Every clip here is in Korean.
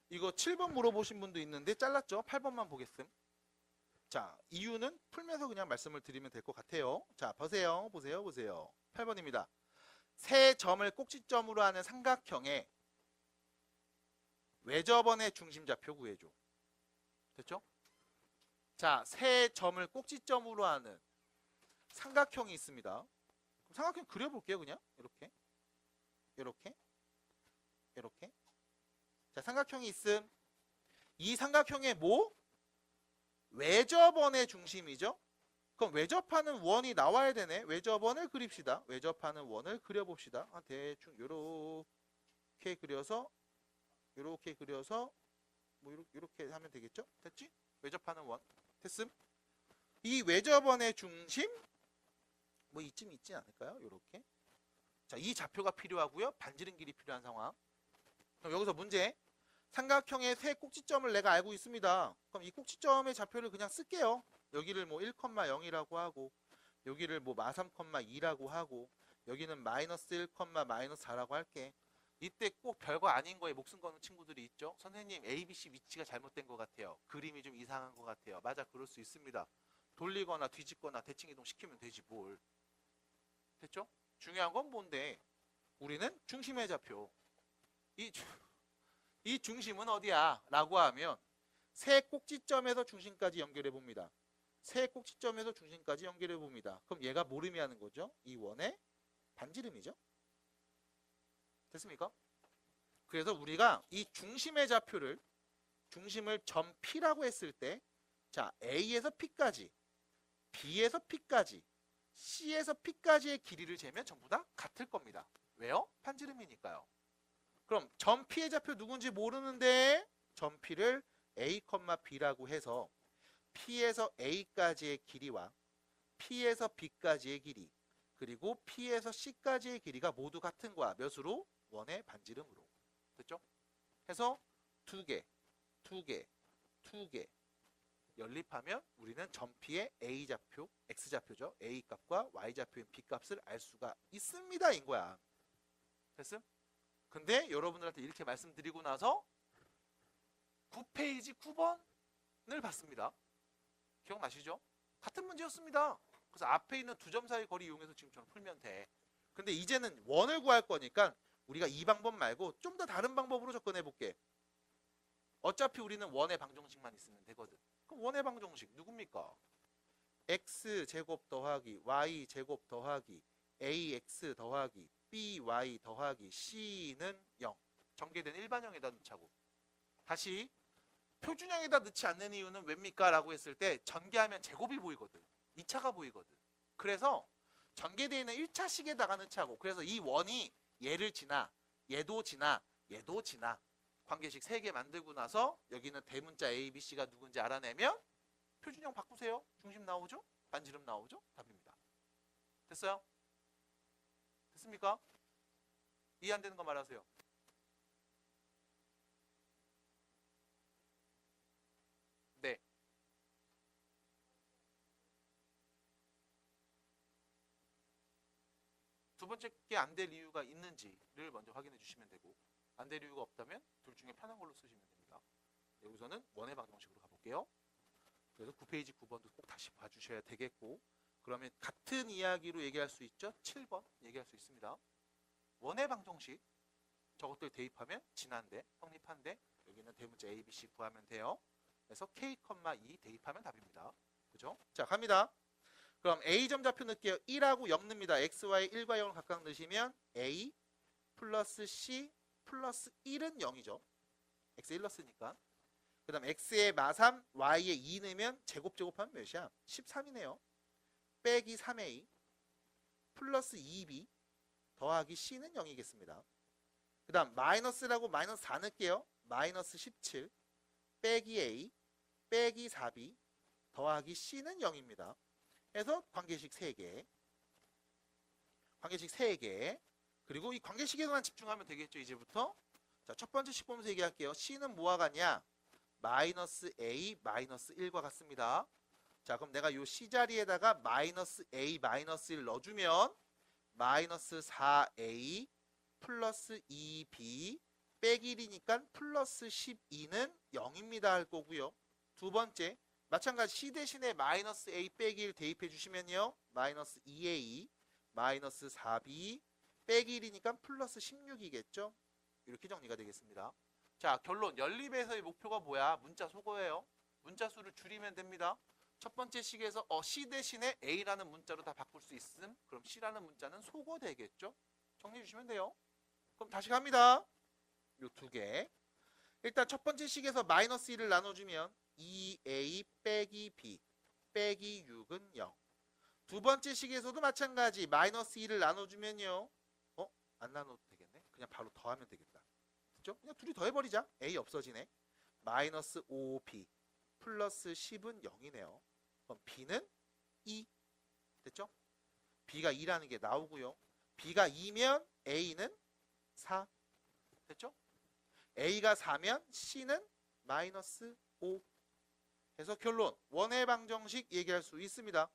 이거 7번 물어보신 분도 있는데 잘랐죠? 8번만 보겠음. 자, 이유는 풀면서 그냥 말씀을 드리면 될 것 같아요. 자, 보세요. 8번입니다. 세 점을 꼭지점으로 하는 삼각형의 외접원의 중심좌표 구해줘. 됐죠? 자, 세 점을 꼭지점으로 하는 삼각형이 있습니다. 그럼 삼각형 그려볼게요. 그냥 이렇게 이렇게. 자, 삼각형이 있음. 이 삼각형의 뭐? 외접원의 중심이죠. 그럼 외접하는 원이 나와야 되네. 외접원을 그립시다. 외접하는 원을 그려봅시다. 대충 요렇게 그려서 뭐 이렇게 하면 되겠죠? 됐지? 외접하는 원 됐음. 이 외접원의 중심 뭐 이쯤 있지 않을까요? 요렇게. 자, 이 좌표가 필요하고요. 반지름 길이 필요한 상황. 그럼 여기서 문제. 삼각형의 세 꼭지점을 내가 알고 있습니다. 그럼 이 꼭지점의 좌표를 그냥 쓸게요. 여기를 뭐 1,0이라고 하고, 여기를 뭐 -3,2라고 하고, 여기는 마이너스 1, 마이너스 4라고 할게. 이때 꼭 별거 아닌 거에 목숨 거는 친구들이 있죠. 선생님, ABC 위치가 잘못된 것 같아요. 그림이 좀 이상한 것 같아요. 맞아, 그럴 수 있습니다. 돌리거나 뒤집거나 대칭 이동 시키면 되지 뭘. 됐죠? 중요한 건 뭔데? 우리는 중심의 좌표. 이 중심은 어디야? 라고 하면 세 꼭지점에서 중심까지 연결해 봅니다. 세 꼭지점에서 중심까지 연결해 봅니다. 그럼 얘가 뭘 의미하는 거죠? 이 원의 반지름이죠. 됐습니까? 그래서 우리가 이 중심의 좌표를 중심을 점 P라고 했을 때 자, A에서 P까지, B에서 P까지, C에서 P까지의 길이를 재면 전부 다 같을 겁니다. 왜요? 반지름이니까요. 그럼 점 P의 좌표 누군지 모르는데 점 P를 A, B라고 해서 P에서 A까지의 길이와 P에서 B까지의 길이 그리고 P에서 C까지의 길이가 모두 같은 거야. 몇으로? 원의 반지름으로. 됐죠? 해서 두 개 연립하면 우리는 점 P의 A 좌표, X 좌표죠. A 값과 Y 좌표인 B 값을 알 수가 있습니다. 인 거야. 됐음? 근데 여러분들한테 이렇게 말씀드리고 나서 9페이지 9번을 봤습니다. 기억나시죠? 같은 문제였습니다. 그래서 앞에 있는 두 점 사이 거리 이용해서 지금처럼 풀면 돼. 근데 이제는 원을 구할 거니까 우리가 이 방법 말고 좀 더 다른 방법으로 접근해 볼게. 어차피 우리는 원의 방정식만 있으면 되거든. 그럼 원의 방정식 누굽니까? x제곱 더하기 y제곱 더하기 ax 더하기 by 더하기 c는 0. 전개된 일반형에다 넣자고. 다시 표준형에다 넣지 않는 이유는 왜입니까? 라고 했을 때 전개하면 제곱이 보이거든. 2차가 보이거든. 그래서 전개되어 있는 1차식에다가 넣자고. 그래서 이 원이 얘를 지나 얘도 지나 얘도 지나 관계식 3개 만들고 나서 여기는 대문자 A, B, C가 누군지 알아내면 표준형 바꾸세요. 중심 나오죠? 반지름 나오죠? 답입니다. 됐어요? 됐습니까? 이해 안 되는 거 말하세요. 네. 두 번째 게 안 될 이유가 있는지를 먼저 확인해 주시면 되고 안 될 이유가 없다면 둘 중에 편한 걸로 쓰시면 됩니다. 여기서는 원의 방정식으로 가볼게요. 그래서 9페이지 9번도 꼭 다시 봐주셔야 되겠고 그러면 같은 이야기로 얘기할 수 있죠? 7번 얘기할 수 있습니다. 원의 방정식 저것들 대입하면 진한데 성립한데 여기는 대문자 A, B, C 구하면 돼요. 그래서 K, 2 대입하면 답입니다. 그죠? 자 갑니다. 그럼 A점 좌표 넣을게요. 1하고 0 넣습니다. X, Y 1과 0을 각각 넣으시면 A 플러스 C 플러스 1은 0이죠. X 1 넣었으니까. 그 다음 X에 마3, Y에 2 넣으면 제곱하면 몇이야? 13이네요. 빼기 3A 플러스 2B 더하기 C는 0이겠습니다. 그 다음 마이너스라고 마이너스 4 넣을게요. 마이너스 17 빼기 A 빼기 4B 더하기 C는 0입니다. 해서 관계식 3개 그리고 이 관계식에만 집중하면 되겠죠. 이제부터 자, 첫 번째 식 보면서 얘기할게요. C는 뭐와 같냐? 마이너스 A 마이너스 1과 같습니다. 자 그럼 내가 이 C 자리에다가 마이너스 A 마이너스 1 넣어주면 마이너스 4A 플러스 2B 빼기 1이니까 플러스 12는 0입니다 할 거고요. 두 번째 마찬가지 C 대신에 마이너스 A 빼기 1 대입해 주시면요. 마이너스 2A 마이너스 4B 빼기 1이니까 플러스 16이겠죠. 이렇게 정리가 되겠습니다. 자, 결론. 연립에서의 목표가 뭐야? 문자 소거예요. 문자 수를 줄이면 됩니다. 첫 번째 식에서 C 대신에 A라는 문자로 다 바꿀 수 있음. 그럼 C라는 문자는 소거되겠죠. 정리해 주시면 돼요. 그럼 다시 갑니다. 요 두 개. 일단 첫 번째 식에서 마이너스 1을 나눠주면 2A 빼기 B 빼기 6은 0. 두 번째 식에서도 마찬가지 마이너스 1을 나눠주면요. 안 나눠도 되겠네. 그냥 바로 더하면 되겠다. 됐죠? 그냥 둘이 더해버리자. A 없어지네. 마이너스 5B 플러스 10은 0이네요. 그럼 B는 2. 됐죠? B가 2라는 게 나오고요. B가 2면 A는 4. 됐죠? A가 4면 C는 마이너스 5. 그래서 결론. 원의 방정식 얘기할 수 있습니다.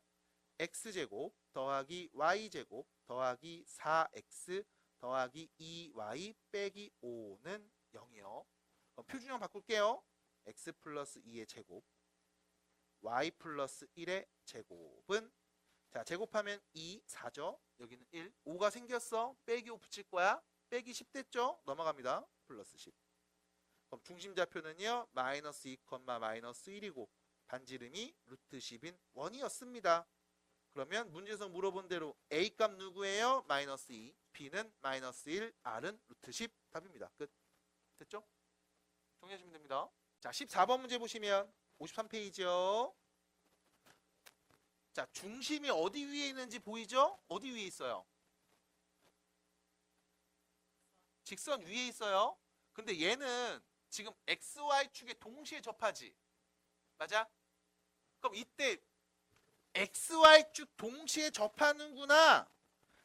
x제곱 더하기 y제곱 더하기 4x 더하기 2y 빼기 5는 0이요. 그럼 표준형 바꿀게요. x 플러스 2의 제곱 y 플러스 1의 제곱은 자 제곱하면 2, 4죠. 여기는 1, 5가 생겼어. 빼기 5 붙일 거야. 빼기 10 됐죠. 넘어갑니다. 플러스 10. 그럼 중심좌표는요. 마이너스 2, 마이너스 1이고 반지름이 루트 10인 1이었습니다. 그러면 문제에서 물어본 대로 A 값 누구예요? 마이너스 2, B는 마이너스 1, R은 루트 10 답입니다. 끝. 됐죠? 정리하시면 됩니다. 자, 14번 문제 보시면 53페이지요. 자, 중심이 어디 위에 있는지 보이죠? 어디 위에 있어요? 직선 위에 있어요. 근데 얘는 지금 XY축에 동시에 접하지. 맞아? 그럼 이때 XY축 동시에 접하는구나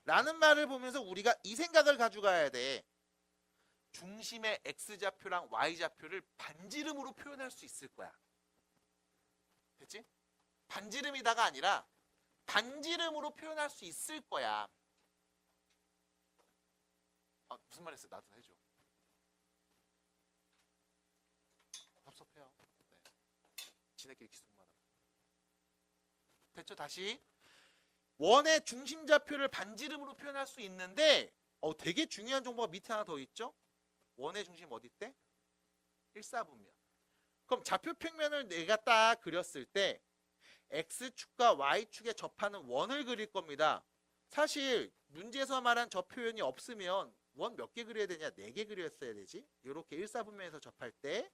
라는 말을 보면서 우리가 이 생각을 가져가야 돼. 중심의 X좌표랑 Y좌표를 반지름으로 표현할 수 있을 거야. 됐지? 반지름이다가 아니라 반지름으로 표현할 수 있을 거야. 무슨 말 했어요? 나도 해줘. 섭섭해요. 네. 지네끼리 기숙만. 됐죠? 다시 원의 중심좌표를 반지름으로 표현할 수 있는데 되게 중요한 정보가 밑에 하나 더 있죠? 원의 중심 어디 있대? 1사분면. 그럼 좌표 평면을 내가 딱 그렸을 때 X축과 Y축에 접하는 원을 그릴 겁니다. 사실 문제에서 말한 저 표현이 없으면 원 몇 개 그려야 되냐? 4개 그렸어야 되지. 이렇게 1사분면에서 접할 때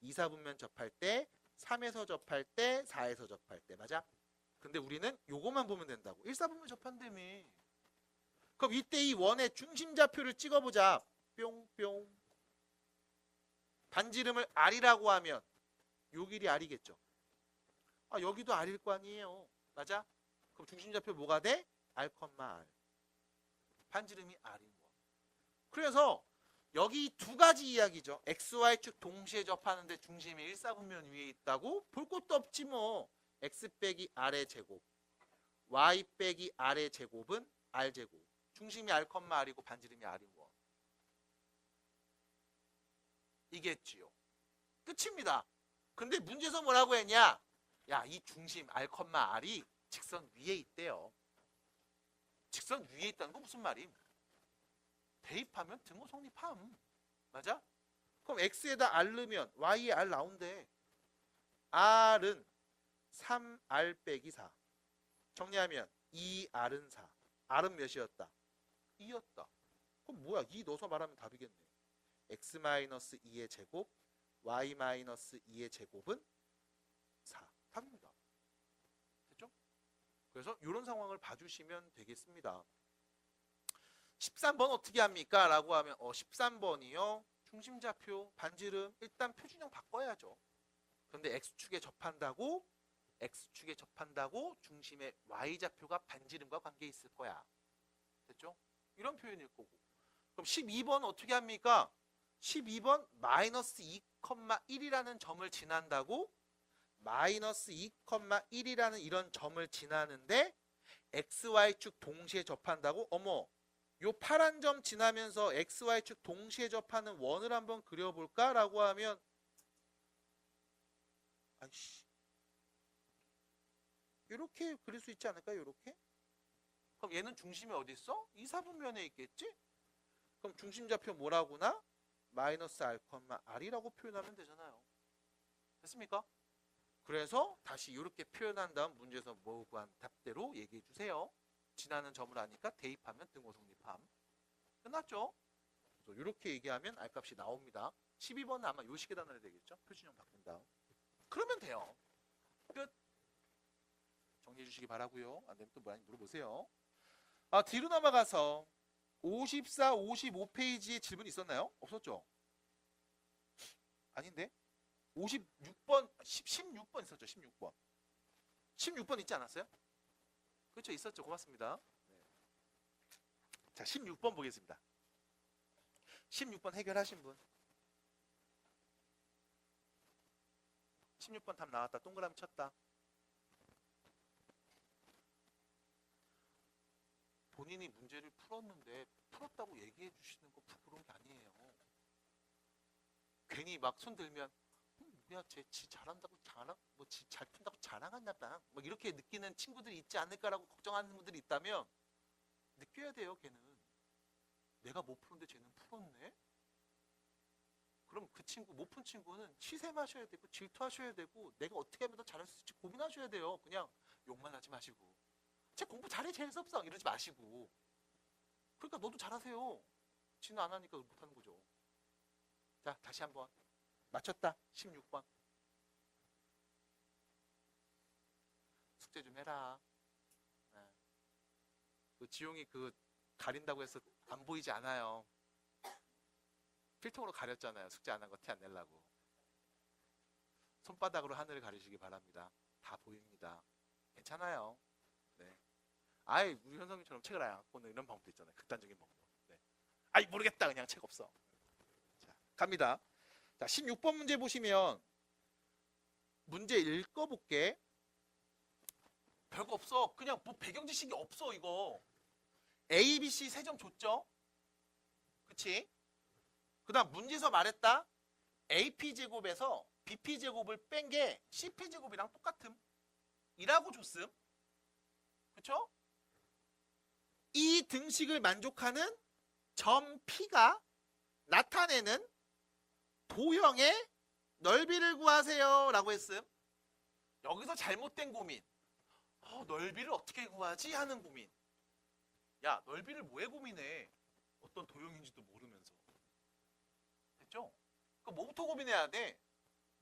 2사분면 접할 때 3에서 접할 때 4에서 접할 때 맞아? 근데 우리는 요거만 보면 된다고. 1사분면 접한다며. 그럼 이때 이 원의 중심좌표를 찍어보자. 뿅뿅. 반지름을 R이라고 하면 요 길이 R이겠죠. 여기도 R일 거 아니에요. 맞아? 그럼 중심좌표 뭐가 돼? R, R. 반지름이 R인 거. 그래서 여기 두 가지 이야기죠. XY축 동시에 접하는데 중심이 1사분면 위에 있다고? 볼 것도 없지 뭐. X 빼기 R의 제곱 Y 빼기 R의 제곱은 R제곱. 중심이 R, R이고 반지름이 R인 거. 이겠지요. 끝입니다. 근데 문제에서 뭐라고 했냐? 야, 이 중심 R, R이 직선 위에 있대요. 직선 위에 있다는 건 무슨 말임? 대입하면 등호 성립함. 맞아? 그럼 X에다 R 넣으면 Y에 R 나온대. R은 3R 빼기 4. 정리하면 2R은 4. R은 몇이었다? 2였다. 그럼 뭐야? 2 넣어서 말하면 답이겠네. X-2의 제곱 Y-2의 제곱은 4. 답입니다. 됐죠? 그래서 이런 상황을 봐주시면 되겠습니다. 13번 어떻게 합니까? 라고 하면 13번이요. 중심좌표 반지름 일단 표준형 바꿔야죠. 그런데 X축에 접한다고 중심의 Y좌표가 반지름과 관계 있을 거야. 됐죠? 이런 표현일 거고. 그럼 12번 어떻게 합니까? 12번 마이너스 2,1이라는 점을 지난다고? 마이너스 2,1이라는 이런 점을 지나는데 XY축 동시에 접한다고? 어머, 요 파란 점 지나면서 XY축 동시에 접하는 원을 한번 그려볼까? 라고 하면 아이씨 이렇게 그릴 수 있지 않을까요? 이렇게? 그럼 얘는 중심이 어디 있어? 이사분면에 있겠지? 그럼 중심좌표 뭐라고나? 마이너스 R, R이라고 표현하면 되잖아요. 됐습니까? 그래서 다시 이렇게 표현한 다음 문제에서 뭐 구한 답대로 얘기해 주세요. 지나는 점을 아니까 대입하면 등호 성립함. 끝났죠? 그래서 이렇게 얘기하면 R값이 나옵니다. 12번은 아마 요 식에 단어야 되겠죠? 표준형 바꾼 다음. 그러면 돼요. 끝. 정리해 주시기 바라고요. 안 되면 또 많이 물어보세요. 뒤로 넘어가서 54, 55페이지에 질문 있었나요? 없었죠? 아닌데? 56번, 16번 있었죠? 16번. 16번 있지 않았어요? 그렇죠? 있었죠? 고맙습니다. 네. 자, 16번 보겠습니다. 16번 해결하신 분. 16번 답 나왔다. 동그라미 쳤다. 본인이 문제를 풀었는데 풀었다고 얘기해 주시는 거 부끄러운 게 아니에요. 괜히 막 손 들면 뭐야 쟤지 잘한다고 지 잘 푼다고 자랑하나 봐. 뭐 이렇게 느끼는 친구들이 있지 않을까라고 걱정하는 분들이 있다면 느껴야 돼요. 걔는 내가 못 푸는데 쟤는 풀었네. 그럼 그 친구 못 푼 친구는 치샘하셔야 되고 질투하셔야 되고 내가 어떻게 하면 더 잘할 수 있을지 고민하셔야 돼요. 그냥 욕만 하지 마시고 쟤 공부 잘해 재수 없어 이러지 마시고. 그러니까 너도 잘하세요. 지는 안 하니까 못하는 거죠. 자 다시 한번 맞췄다. 16번 숙제 좀 해라. 네. 그 지용이 그 가린다고 해서 안 보이지 않아요. 필통으로 가렸잖아요. 숙제 안 한 거 티 안 내려고. 손바닥으로 하늘을 가리시기 바랍니다. 다 보입니다. 괜찮아요. 네. 아이 우리 현성님처럼 책을 안 갖고는 이런 방법도 있잖아요. 극단적인 방법. 네. 아이 모르겠다 그냥 책 없어. 자 갑니다. 자 16번 문제 보시면 문제 읽어볼게. 별거 없어. 그냥 뭐 배경 지식이 없어 이거. A, B, C 세 점 줬죠? 그치? 그 다음 문제에서 말했다. AP제곱에서 BP제곱을 뺀 게 CP제곱이랑 똑같음. 이라고 줬음. 그쵸? 이 등식을 만족하는 점 P가 나타내는 도형의 넓이를 구하세요. 라고 했음. 여기서 잘못된 고민. 넓이를 어떻게 구하지? 하는 고민. 야, 넓이를 뭐에 고민해? 어떤 도형인지도 모르면서. 됐죠? 그럼 뭐부터 고민해야 돼?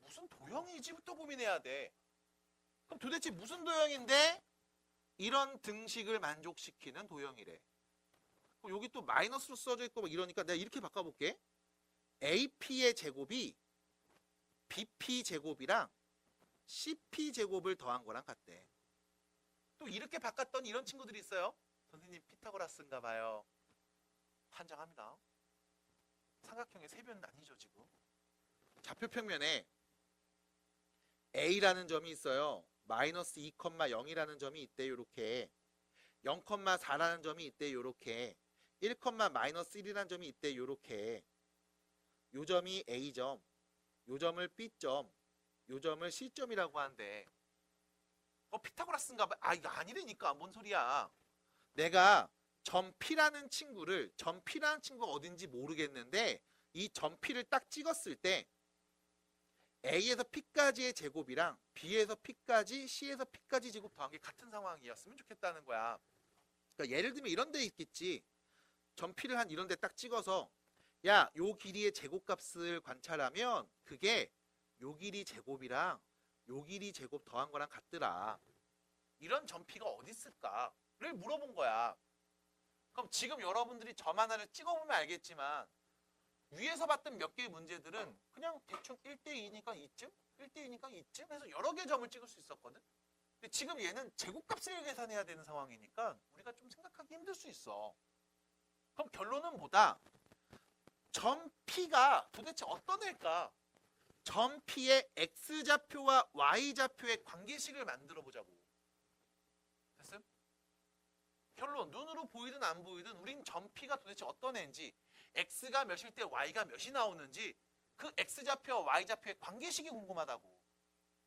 무슨 도형이지부터 고민해야 돼. 그럼 도대체 무슨 도형인데 이런 등식을 만족시키는 도형이래. 여기 또 마이너스로 써져 있고 막 이러니까 내가 이렇게 바꿔볼게. AP의 제곱이 BP 제곱이랑 CP 제곱을 더한 거랑 같대. 또 이렇게 바꿨던 이런 친구들이 있어요. 선생님 피타고라스인가 봐요. 환장합니다. 삼각형의 세변은 아니죠 지금. 좌표평면에 A라는 점이 있어요. 마이너스 2,0이라는 점이 있대. 요렇게 0,4라는 점이 있대. 요렇게 1, 마이너스 1이라는 점이 있대. 요렇게 요 점이 A점, 요 점을 B점, 요 점을 C점이라고 하는데 피타고라스인가 봐. 이거 아니라니까. 뭔 소리야. 내가 점 P라는 친구가 어딘지 모르겠는데 이 점 P를 딱 찍었을 때 A에서 P까지의 제곱이랑 B에서 P까지, C에서 P까지 제곱 더한 게 같은 상황이었으면 좋겠다는 거야. 그러니까 예를 들면 이런 데 있겠지. 점 P를 한 이런 데 딱 찍어서 야, 요 길이의 제곱값을 관찰하면 그게 요 길이 제곱이랑 요 길이 제곱 더한 거랑 같더라. 이런 점 P가 어디 있을까를 물어본 거야. 그럼 지금 여러분들이 점 하나를 찍어보면 알겠지만 위에서 봤던 몇 개의 문제들은 그냥 대충 1대2니까 이쯤? 1대2니까 이쯤? 해서 여러 개의 점을 찍을 수 있었거든. 근데 지금 얘는 제곱값을 계산해야 되는 상황이니까 우리가 좀 생각하기 힘들 수 있어. 그럼 결론은 뭐다? 점 P가 도대체 어떤 애일까? 점 P의 X좌표와 Y좌표의 관계식을 만들어 보자고. 됐음? 결론 눈으로 보이든 안 보이든 우린 점 P가 도대체 어떤 애인지 X가 몇일 때 Y가 몇이 나오는지 그 X좌표와 Y좌표의 관계식이 궁금하다고.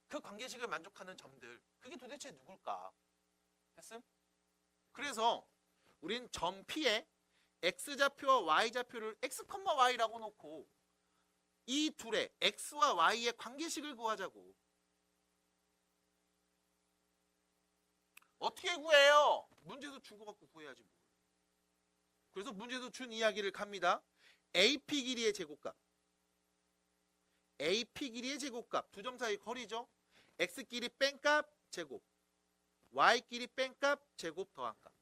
그 관계식을 만족하는 점들 그게 도대체 누굴까? 됐음? 그래서 우린 점 P에 X좌표와 Y좌표를 X, Y라고 놓고 이 둘의 X와 Y의 관계식을 구하자고. 어떻게 구해요? 문제에서 준 거 갖고 구해야지 뭐. 그래서 문제에서 준 이야기를 갑니다. AP 길이의 제곱값. AP 길이의 제곱값. 두 점 사이 거리죠. X 길이 뺀값 제곱. Y 길이 뺀값 제곱 더한 값.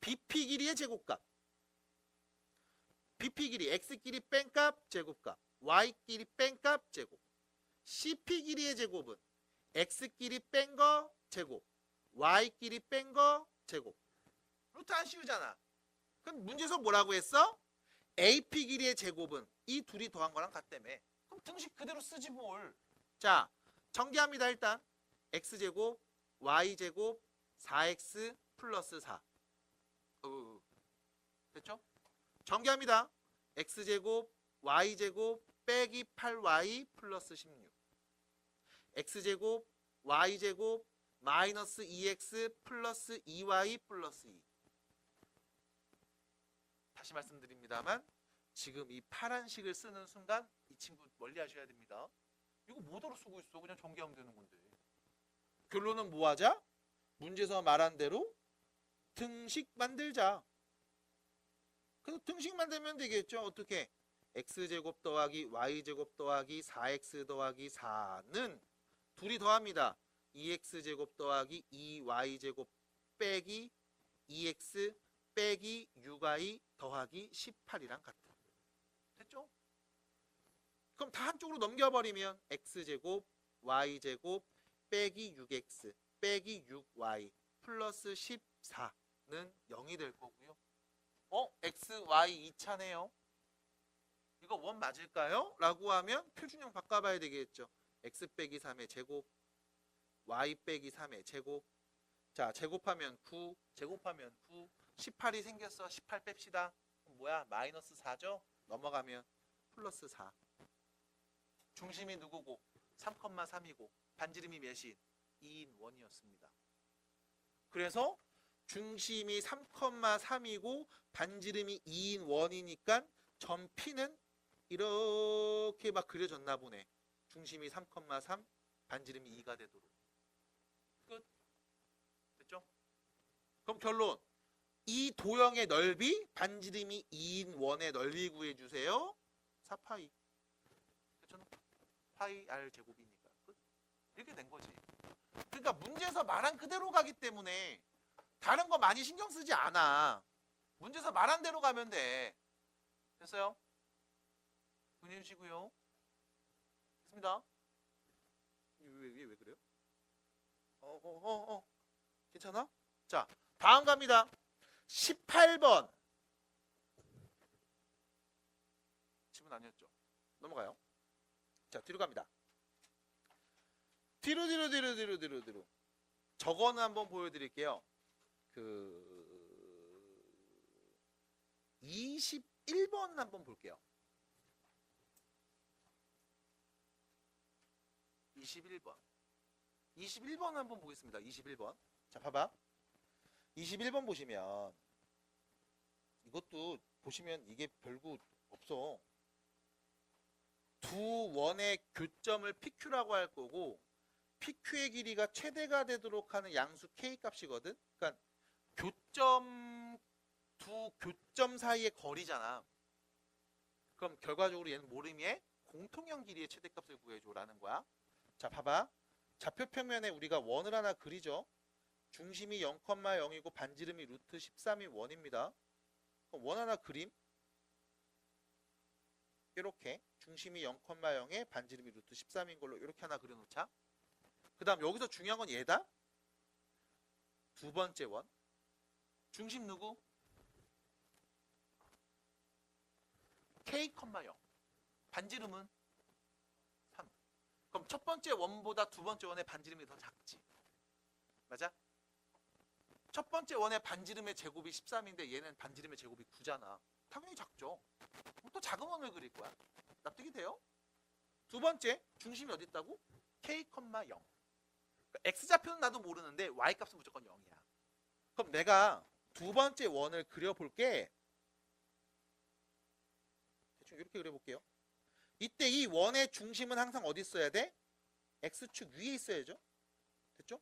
BP 길이의 제곱값. BP 길이 X 길이 뺀값 제곱값. Y 길이 뺀값 제곱. CP 길이의 제곱은 X 길이 뺀 거 제곱. Y 길이 뺀 거 제곱. 루트 안 씌우잖아. 그럼 문제에서 뭐라고 했어? AP 길이의 제곱은 이 둘이 더한 거랑 같다며. 그럼 등식 그대로 쓰지 뭘. 자, 전개합니다. 일단 X제곱 Y제곱 4X 플러스 4. 됐죠? 전개합니다. X제곱 Y제곱 빼기 8Y 플러스 16. X제곱 Y제곱 마이너스 2X 플러스 2Y 플러스 2. 다시 말씀드립니다만 지금 이 파란 식을 쓰는 순간 이 친구 멀리 하셔야 됩니다. 이거 뭐더러 쓰고 있어? 그냥 전개하면 되는 건데. 결론은 뭐 하자? 문제에서 말한 대로 등식 만들자. 그래서 등식 만들면 되겠죠. 어떻게? X제곱 더하기 Y제곱 더하기 4X 더하기 4는 둘이 더합니다. 2X제곱 더하기 2Y제곱 빼기 2X 빼기 6Y 더하기 18이랑 같다. 됐죠? 그럼 다 한쪽으로 넘겨버리면 X제곱 Y제곱 빼기 6X 빼기 6Y 플러스 14는 0이 될 거고요. X, Y 2차네요. 이거 원 맞을까요? 라고 하면 표준형 바꿔봐야 되겠죠. X 빼기 3의 제곱 Y 빼기 3의 제곱. 자, 제곱하면 9, 제곱하면 9, 18이 생겼어. 18 뺍시다. 뭐야? 마이너스 4죠? 넘어가면 플러스 4. 중심이 누구고? 3,3이고 반지름이 몇인? 2인 원이었습니다. 그래서 중심이 3,3이고 반지름이 2인 원이니까 점 P는 이렇게 막 그려졌나 보네. 중심이 3,3, 반지름이 2가 되도록. 끝. 됐죠? 그럼 결론. 이 도형의 넓이, 반지름이 2인 원의 넓이 구해주세요. 4파이. 그렇죠? 파이 R 제곱이니까. 끝. 이렇게 된 거지. 그러니까 문제에서 말한 그대로 가기 때문에 다른 거 많이 신경 쓰지 않아. 문제에서 말한 대로 가면 돼. 됐어요? 문해 주시고요. 됐습니다. 왜 그래요? 괜찮아? 자, 다음 갑니다. 18번. 질문 아니었죠? 넘어가요. 자, 뒤로 갑니다. 뒤로. 저거는 한번 보여드릴게요. 21번 한번 볼게요. 21번 한번 보겠습니다. 21번. 자, 봐봐. 21번 보시면 이것도 보시면 이게 별거 없어. 두 원의 교점을 PQ라고 할 거고 PQ의 길이가 최대가 되도록 하는 양수 K 값이거든. 그러니까 두 교점 사이의 거리잖아. 그럼 결과적으로 얘는 모름이의 공통형 길이의 최대값을 구해줘라는 거야. 자, 봐봐. 좌표 평면에 우리가 원을 하나 그리죠. 중심이 0,0이고 반지름이 루트 13이 원입니다. 그럼 원 하나 그림. 이렇게 중심이 0,0에 반지름이 루트 13인 걸로 이렇게 하나 그려놓자. 그 다음 여기서 중요한 건 얘다. 두 번째 원. 중심 누구? K, 0. 반지름은 3. 그럼 첫 번째 원보다 두 번째 원의 반지름이 더 작지. 맞아? 첫 번째 원의 반지름의 제곱이 13인데 얘는 반지름의 제곱이 9잖아. 당연히 작죠. 또 작은 원을 그릴 거야. 납득이 돼요? 두 번째, 중심이 어디 있다고? K, 0. 그러니까 X좌표는 나도 모르는데 Y값은 무조건 0이야. 그럼 내가 두 번째 원을 그려볼게. 대충 이렇게 그려볼게요. 이때 이 원의 중심은 항상 어디 있어야 돼? X축 위에 있어야죠. 됐죠?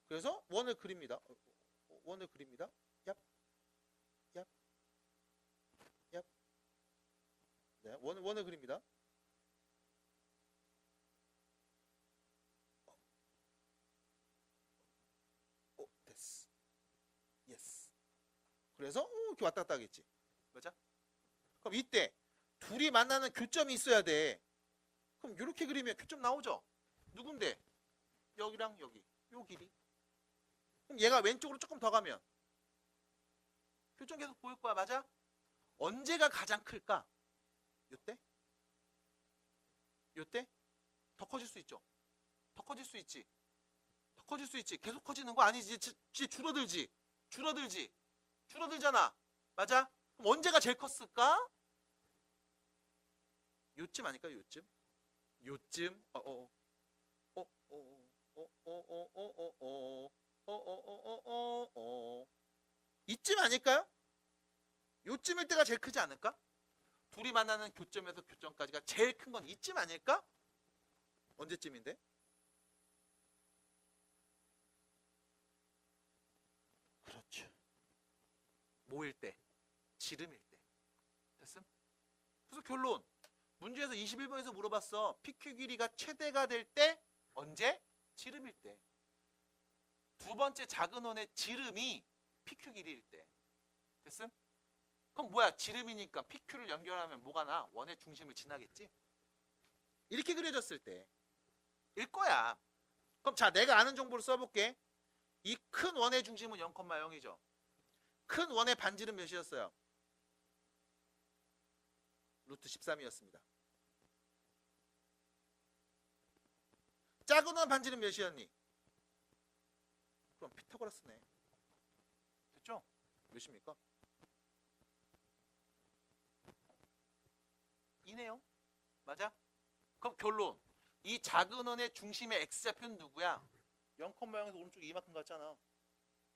그래서 원을 그립니다. 원을 그립니다. 얍, 얍, 얍. 네, 원을 그립니다. 됐어. 예스. 그래서 이렇게 왔다 갔다 하겠지. 맞아? 그럼 이때 둘이 만나는 교점이 있어야 돼. 그럼 이렇게 그리면 교점 나오죠? 누군데? 여기랑 여기. 요 길이. 그럼 얘가 왼쪽으로 조금 더 가면 교점 계속 보일 거야. 맞아? 언제가 가장 클까? 요때? 요때? 더 커질 수 있죠? 더 커질 수 있지? 더 커질 수 있지? 계속 커지는 거 아니지? 줄어들지? 줄어들잖아. 맞아? 그럼 언제가 제일 컸을까? 요쯤 아닐까요? 요쯤? 이쯤 아닐까요? 요쯤일 때가 제일 크지 않을까? 둘이 만나는 교점에서 교점까지가 제일 큰 건 이쯤 아닐까? 언제쯤인데? 그렇죠. 뭐일 때? 지름일 때. 됐음? 그래서 결론. 문제에서 21번에서 물어봤어. PQ 길이가 최대가 될 때 언제? 지름일 때. 두 번째 작은 원의 지름이 PQ 길이일 때. 됐음? 그럼 뭐야? 지름이니까 PQ를 연결하면 뭐가 나? 원의 중심을 지나겠지? 이렇게 그려졌을 때 일 거야. 그럼 자, 내가 아는 정보를 써볼게. 이 큰 원의 중심은 0,0이죠. 큰 원의 반지름 몇이었어요? 루트 13이었습니다. 작은 원 반지름 몇이었니? 그럼 피타고라스네. 됐죠? 몇입니까? 이네요. 맞아? 그럼 결론. 이 작은 원의 중심의 X좌표는 누구야? 0,0에서 오른쪽에 이만큼 같잖아.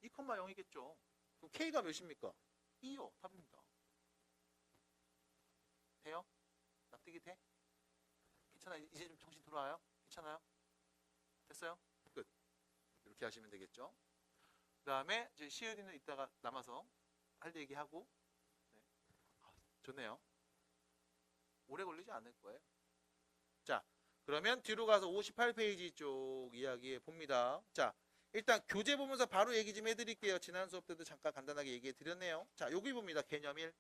2,0이겠죠. 그럼 K가 몇입니까? 2요. 답입니다. 돼요? 납득이 돼? 괜찮아요? 이제 좀 정신 들어와요? 괜찮아요? 됐어요? 끝. 이렇게 하시면 되겠죠. 그 다음에 이제 시은이는 이따가 남아서 할 얘기하고. 네. 좋네요. 오래 걸리지 않을 거예요. 자, 그러면 뒤로 가서 58페이지 쪽 이야기 봅니다. 자, 일단 교재 보면서 바로 얘기 좀 해드릴게요. 지난 수업 때도 잠깐 간단하게 얘기해 드렸네요. 자, 여기 봅니다. 개념 1.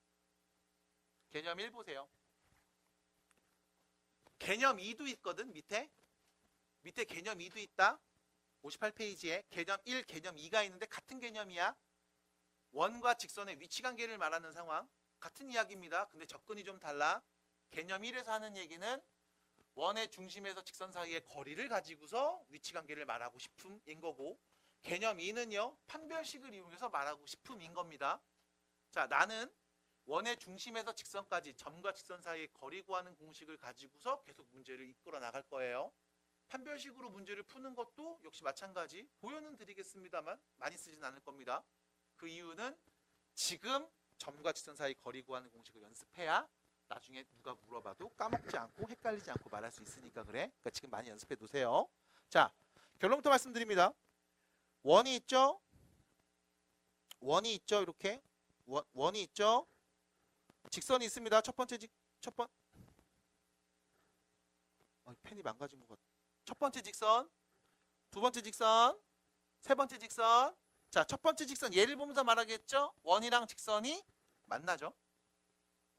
개념 1 보세요. 개념 2도 있거든, 밑에 개념 2도 있다. 58페이지에 개념 1, 개념 2가 있는데 같은 개념이야. 원과 직선의 위치관계를 말하는 상황. 같은 이야기입니다. 근데 접근이 좀 달라. 개념 1에서 하는 얘기는 원의 중심에서 직선 사이의 거리를 가지고서 위치관계를 말하고 싶음인 거고, 개념 2는요 판별식을 이용해서 말하고 싶음인 겁니다. 자, 나는 원의 중심에서 직선까지 점과 직선 사이의 거리 구하는 공식을 가지고서 계속 문제를 이끌어 나갈 거예요. 판별식으로 문제를 푸는 것도 역시 마찬가지. 보여는 드리겠습니다만 많이 쓰진 않을 겁니다. 그 이유는 지금 점과 직선 사이 거리 구하는 공식을 연습해야 나중에 누가 물어봐도 까먹지 않고 헷갈리지 않고 말할 수 있으니까 그래. 그러니까 지금 많이 연습해 두세요. 자, 결론부터 말씀드립니다. 원이 있죠? 원이 있죠? 이렇게 원이 있죠? 직선이 있습니다. 첫 번째 펜이 망가진 것 같아. 첫 번째 직선, 두 번째 직선, 세 번째 직선. 자, 첫 번째 직선 예를 보면서 말하겠죠? 원이랑 직선이 만나죠.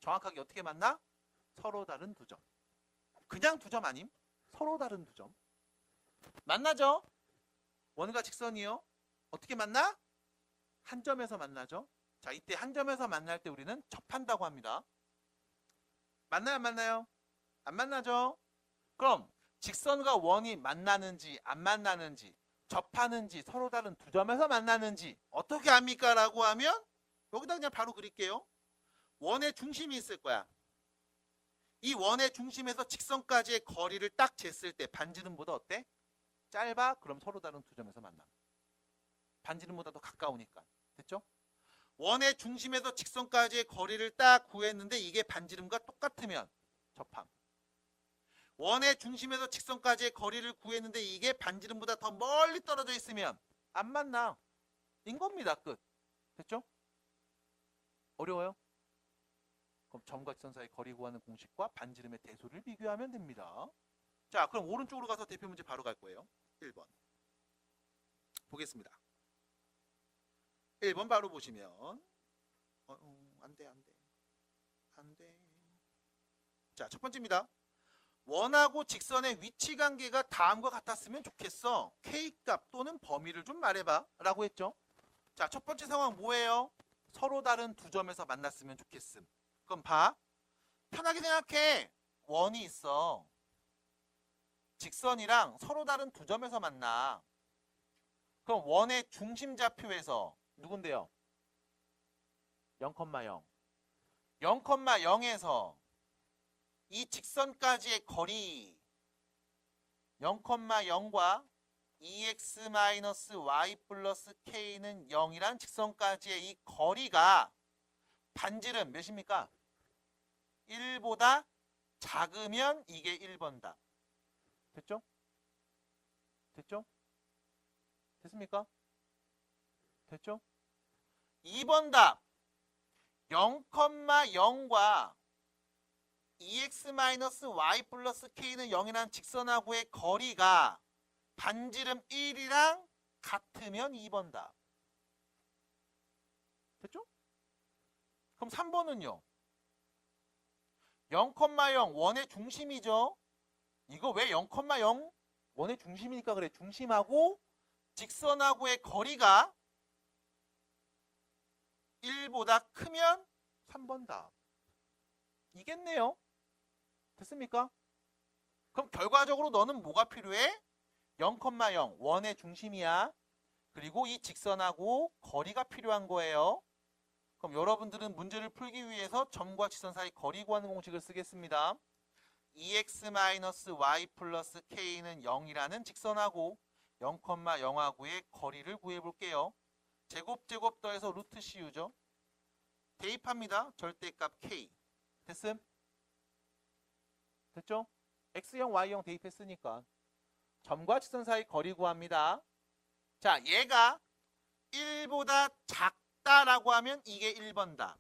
정확하게 어떻게 만나? 서로 다른 두 점. 그냥 두 점 아님? 서로 다른 두 점. 만나죠? 원과 직선이요. 어떻게 만나? 한 점에서 만나죠. 자, 이때 한 점에서 만날 때 우리는 접한다고 합니다. 만나요, 안 만나요? 안 만나죠? 그럼 직선과 원이 만나는지 안 만나는지 접하는지 서로 다른 두 점에서 만나는지 어떻게 합니까? 라고 하면 여기다 그냥 바로 그릴게요. 원의 중심이 있을 거야. 이 원의 중심에서 직선까지의 거리를 딱 쟀을 때 반지름보다 어때? 짧아? 그럼 서로 다른 두 점에서 만나. 반지름보다 더 가까우니까. 됐죠? 원의 중심에서 직선까지의 거리를 딱 구했는데 이게 반지름과 똑같으면 접함. 원의 중심에서 직선까지의 거리를 구했는데 이게 반지름보다 더 멀리 떨어져 있으면 안 만나. 인 겁니다. 끝. 됐죠? 어려워요? 그럼 점과 직선 사이 거리 구하는 공식과 반지름의 대소를 비교하면 됩니다. 자, 그럼 오른쪽으로 가서 대표 문제 바로 갈 거예요. 1번. 보겠습니다. 1번 바로 보시면 안 돼. 자, 첫 번째입니다. 원하고 직선의 위치 관계가 다음과 같았으면 좋겠어. K값 또는 범위를 좀 말해봐 라고 했죠. 자, 첫 번째 상황 뭐예요? 서로 다른 두 점에서 만났으면 좋겠음. 그럼 봐. 편하게 생각해. 원이 있어. 직선이랑 서로 다른 두 점에서 만나. 그럼 원의 중심 좌표에서 누군데요? 0,0. 0,0에서 이 직선까지의 거리 0,0과 2x-y 플러스 k는 0이란 직선까지의 이 거리가 반지름 몇입니까? 1보다 작으면 이게 1번 답. 됐죠? 됐죠? 됐습니까? 됐죠? 2번 답. 0,0과 2x-y 플러스 k는 0이라는 직선하고의 거리가 반지름 1이랑 같으면 2번 답. 됐죠? 그럼 3번은요? 0,0 원의 중심이죠? 이거 왜 0,0 원의 중심이니까 그래. 중심하고 직선하고의 거리가 1보다 크면 3번 답. 이겠네요. 됐습니까? 그럼 결과적으로 너는 뭐가 필요해? 0,0 원의 중심이야. 그리고 이 직선하고 거리가 필요한 거예요. 그럼 여러분들은 문제를 풀기 위해서 점과 직선 사이 거리 구하는 공식을 쓰겠습니다. 2x-y 플러스 k는 0이라는 직선하고 0,0하고의 거리를 구해볼게요. 제곱 더해서 루트 CU죠. 대입합니다. 절대값 k. 됐음? 됐죠? x형, y형 대입했으니까. 점과 직선 사이 거리 구합니다. 자, 얘가 1보다 작다라고 하면 이게 1번다.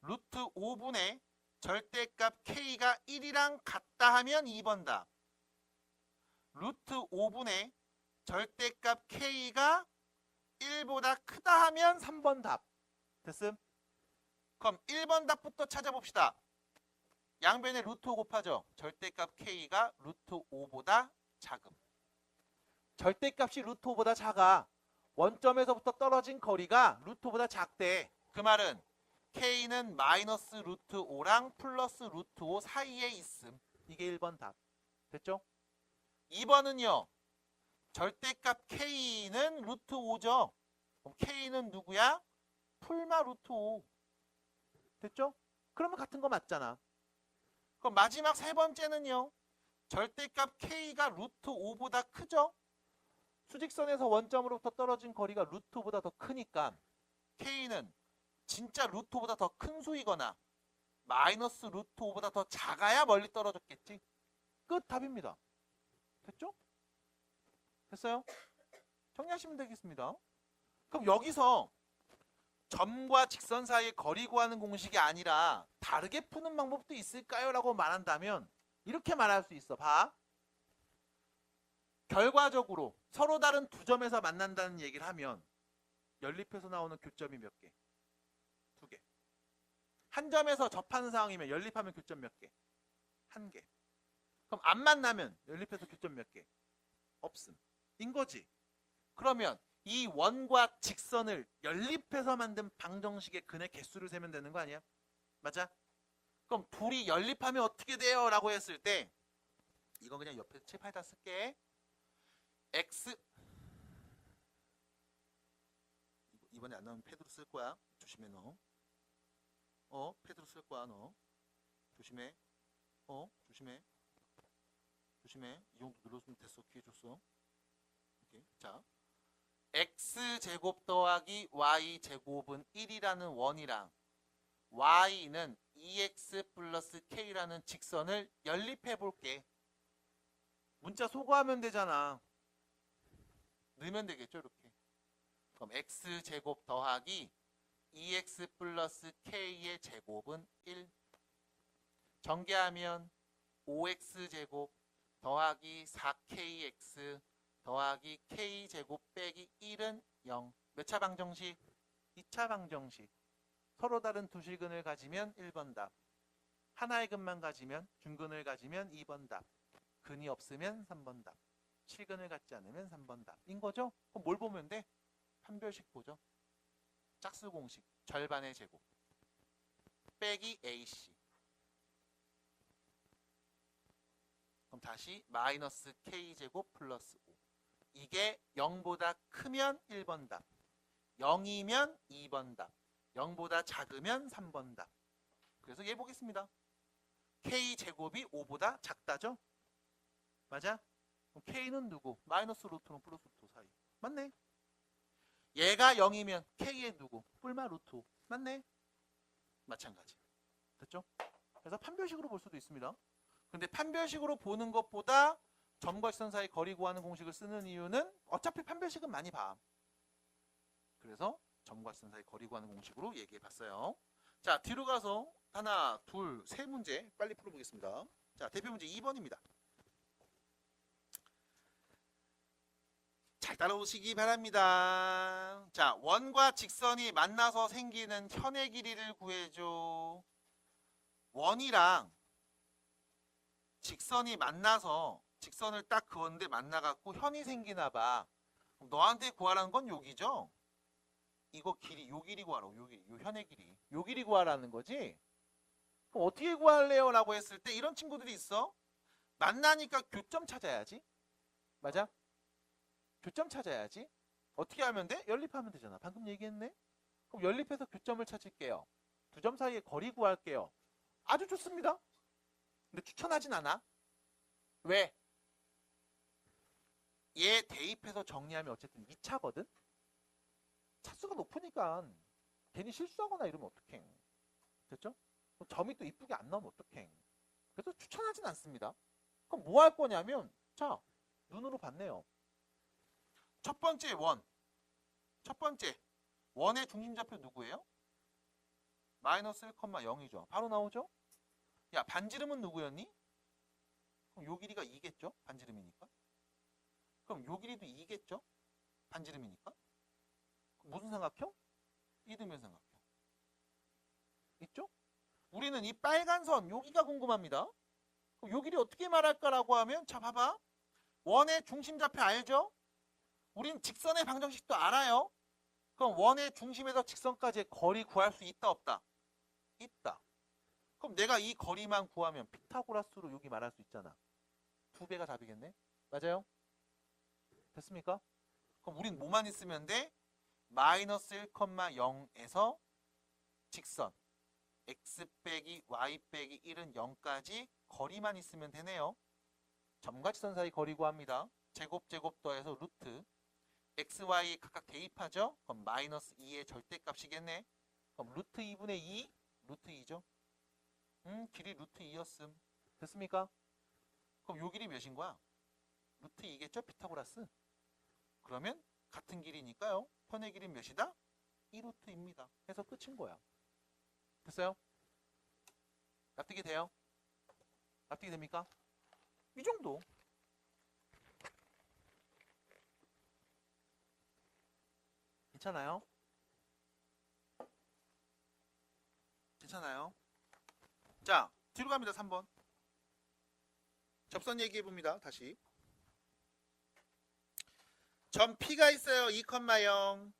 루트 5분의 절대값 k가 1이랑 같다 하면 2번다. 루트 5분의 절대값 k가 1보다 크다 하면 3번 답. 됐음? 그럼 1번 답부터 찾아봅시다. 양변에 루트 5 곱하죠. 절대값 k가 루트 5보다 작음. 절대값이 루트 5보다 작아. 원점에서부터 떨어진 거리가 루트 5보다 작대. 그 말은 k는 마이너스 루트 5랑 플러스 루트 5 사이에 있음. 이게 1번 답. 됐죠? 2번은요. 절대값 k는 루트 5죠. 그럼 k는 누구야? 풀마 루트 5. 됐죠? 그러면 같은 거 맞잖아. 그럼 마지막 세 번째는요. 절대값 k가 루트 5보다 크죠? 수직선에서 원점으로부터 떨어진 거리가 루트 5보다 더 크니까 k는 진짜 루트 5보다 더 큰 수이거나 마이너스 루트 5보다 더 작아야 멀리 떨어졌겠지. 끝 답입니다. 됐죠? 됐어요? 정리하시면 되겠습니다. 그럼 여기서 점과 직선 사이의 거리 구하는 공식이 아니라 다르게 푸는 방법도 있을까요? 라고 말한다면 이렇게 말할 수 있어. 봐. 결과적으로 서로 다른 두 점에서 만난다는 얘기를 하면 연립해서 나오는 교점이 몇 개? 2개. 한 점에서 접하는 상황이면 연립하면 교점 몇 개? 1개. 그럼 안 만나면 연립해서 교점 몇 개? 없음. 인 거지. 그러면 이 원과 직선을 연립해서 만든 방정식의 근의 개수를 세면 되는 거 아니야? 맞아? 그럼 둘이 연립하면 어떻게 돼요? 라고 했을 때 이건 그냥 옆에 칠판에다 쓸게. x 이번에 안 나오면 패드로 쓸 거야. 조심해 너. 패드로 쓸 거야 너. 조심해. 조심해. 조심해. 이 정도 눌러주면 됐어. 기회 줬어. 오케이. 자, x제곱 더하기 y제곱은 1이라는 원이랑 y는 2x 플러스 k라는 직선을 연립해 볼게. 문자 소거하면 되잖아. 넣으면 되겠죠 이렇게. 그럼 x제곱 더하기 2x 플러스 k의 제곱은 1. 전개하면 5x제곱 더하기 4kx 더하기 k제곱 빼기 1은 0. 몇 차 방정식? 2차 방정식. 서로 다른 두 실근을 가지면 1번 답. 하나의 근만 가지면 중근을 가지면 2번 답. 근이 없으면 3번 답. 실근을 갖지 않으면 3번 답인 거죠? 그럼 뭘 보면 돼? 판별식 보죠. 짝수 공식 절반의 제곱 빼기 AC. 그럼 다시 마이너스 K제곱 플러스 5. 이게 0보다 크면 1번 답. 0이면 2번 답. 0보다 작으면 3번 답. 그래서 얘 보겠습니다. K제곱이 5보다 작다죠? 맞아? 그럼 K는 누구? 마이너스 루트랑 플러스 루트 사이. 맞네. 얘가 0이면 K의 누구? 뿔마 루트 5. 맞네. 마찬가지. 됐죠? 그래서 판별식으로 볼 수도 있습니다. 근데 판별식으로 보는 것보다 점과 직선 사이 거리 구하는 공식을 쓰는 이유는 어차피 판별식은 많이 봐. 그래서 점과 직선 사이 거리 구하는 공식으로 얘기해 봤어요. 자, 뒤로 가서 하나, 둘, 세 문제 빨리 풀어보겠습니다. 자, 대표 문제 2번입니다. 잘 따라오시기 바랍니다. 자, 원과 직선이 만나서 생기는 현의 길이를 구해줘. 원이랑 직선이 만나서 직선을 딱 그었는데 만나갖고 현이 생기나 봐. 그럼 너한테 구하라는 건 여기죠? 이거 길이, 요 길이 구하라고. 요 길이, 요 현의 길이. 요 길이 구하라는 거지? 그럼 어떻게 구할래요? 라고 했을 때 이런 친구들이 있어. 만나니까 교점 찾아야지. 맞아? 교점 찾아야지. 어떻게 하면 돼? 연립하면 되잖아. 방금 얘기했네. 그럼 연립해서 교점을 찾을게요. 두 점 사이의 거리 구할게요. 아주 좋습니다. 근데 추천하진 않아. 왜? 얘 대입해서 정리하면 어쨌든 2차거든? 차수가 높으니까 괜히 실수하거나 이러면 어떡해. 됐죠? 점이 또 이쁘게 안 나오면 어떡해. 그래서 추천하진 않습니다. 그럼 뭐 할 거냐면, 자, 눈으로 봤네요. 첫 번째 원. 첫 번째 원의 중심좌표 누구예요? 마이너스 1,0이죠. 바로 나오죠? 야, 반지름은 누구였니? 그럼 요 길이가 2겠죠? 반지름이니까. 그럼 요 길이도 2겠죠? 반지름이니까. 무슨 삼각형? 이등변 삼각형. 있죠? 우리는 이 빨간 선 여기가 궁금합니다. 그럼 요 길이 어떻게 말할까라고 하면, 자, 봐봐. 원의 중심좌표 알죠? 우린 직선의 방정식도 알아요. 그럼 원의 중심에서 직선까지의 거리 구할 수 있다 없다? 있다. 그럼 내가 이 거리만 구하면 피타고라스로 여기 말할 수 있잖아. 2배가 답이겠네. 맞아요? 됐습니까? 그럼 우린 뭐만 있으면 돼? 마이너스 1,0에서 직선 x 빼기 y 빼기 1은 0까지 거리만 있으면 되네요. 점과 직선 사이 거리 구합니다. 제곱 더해서 루트 x, y 각각 대입하죠? 그럼 마이너스 2의 절대값이겠네. 그럼 루트 2분의 2, 루트 2죠? 길이 루트 2였음. 됐습니까? 그럼 요 길이 몇인 거야? 루트 2겠죠? 피타고라스. 그러면 같은 길이니까요. 현의 길이는 몇이다? 2루트입니다. 해서 끝인 거야. 됐어요? 납득이 돼요? 납득이 됩니까? 이 정도. 괜찮아요? 괜찮아요? 자, 뒤로 갑니다. 3번. 접선 얘기해 봅니다. 다시. 점 P가 있어요. 2,0.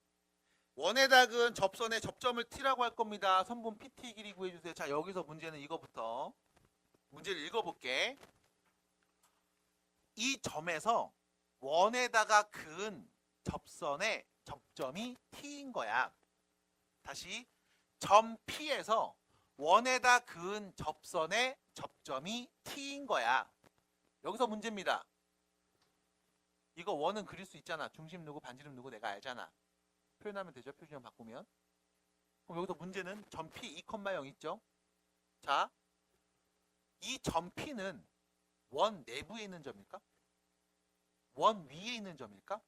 원의 닭은 접선의 접점을 T라고 할 겁니다. 선분 PT 길이 구해주세요. 자, 여기서 문제는 이거부터. 문제를 읽어볼게. 이 점에서 원에다가 그은 접선의 접점이 T인 거야. 다시 점 P에서 원에다 그은 접선의 접점이 T인 거야. 여기서 문제입니다. 이거 원은 그릴 수 있잖아. 중심 누구 반지름 누구 내가 알잖아. 표현하면 되죠. 표준형 바꾸면. 그럼 여기서 문제는 점 P 2,0 있죠. 자, 이 점 P는 원 내부에 있는 점일까? 원 위에 있는 점일까?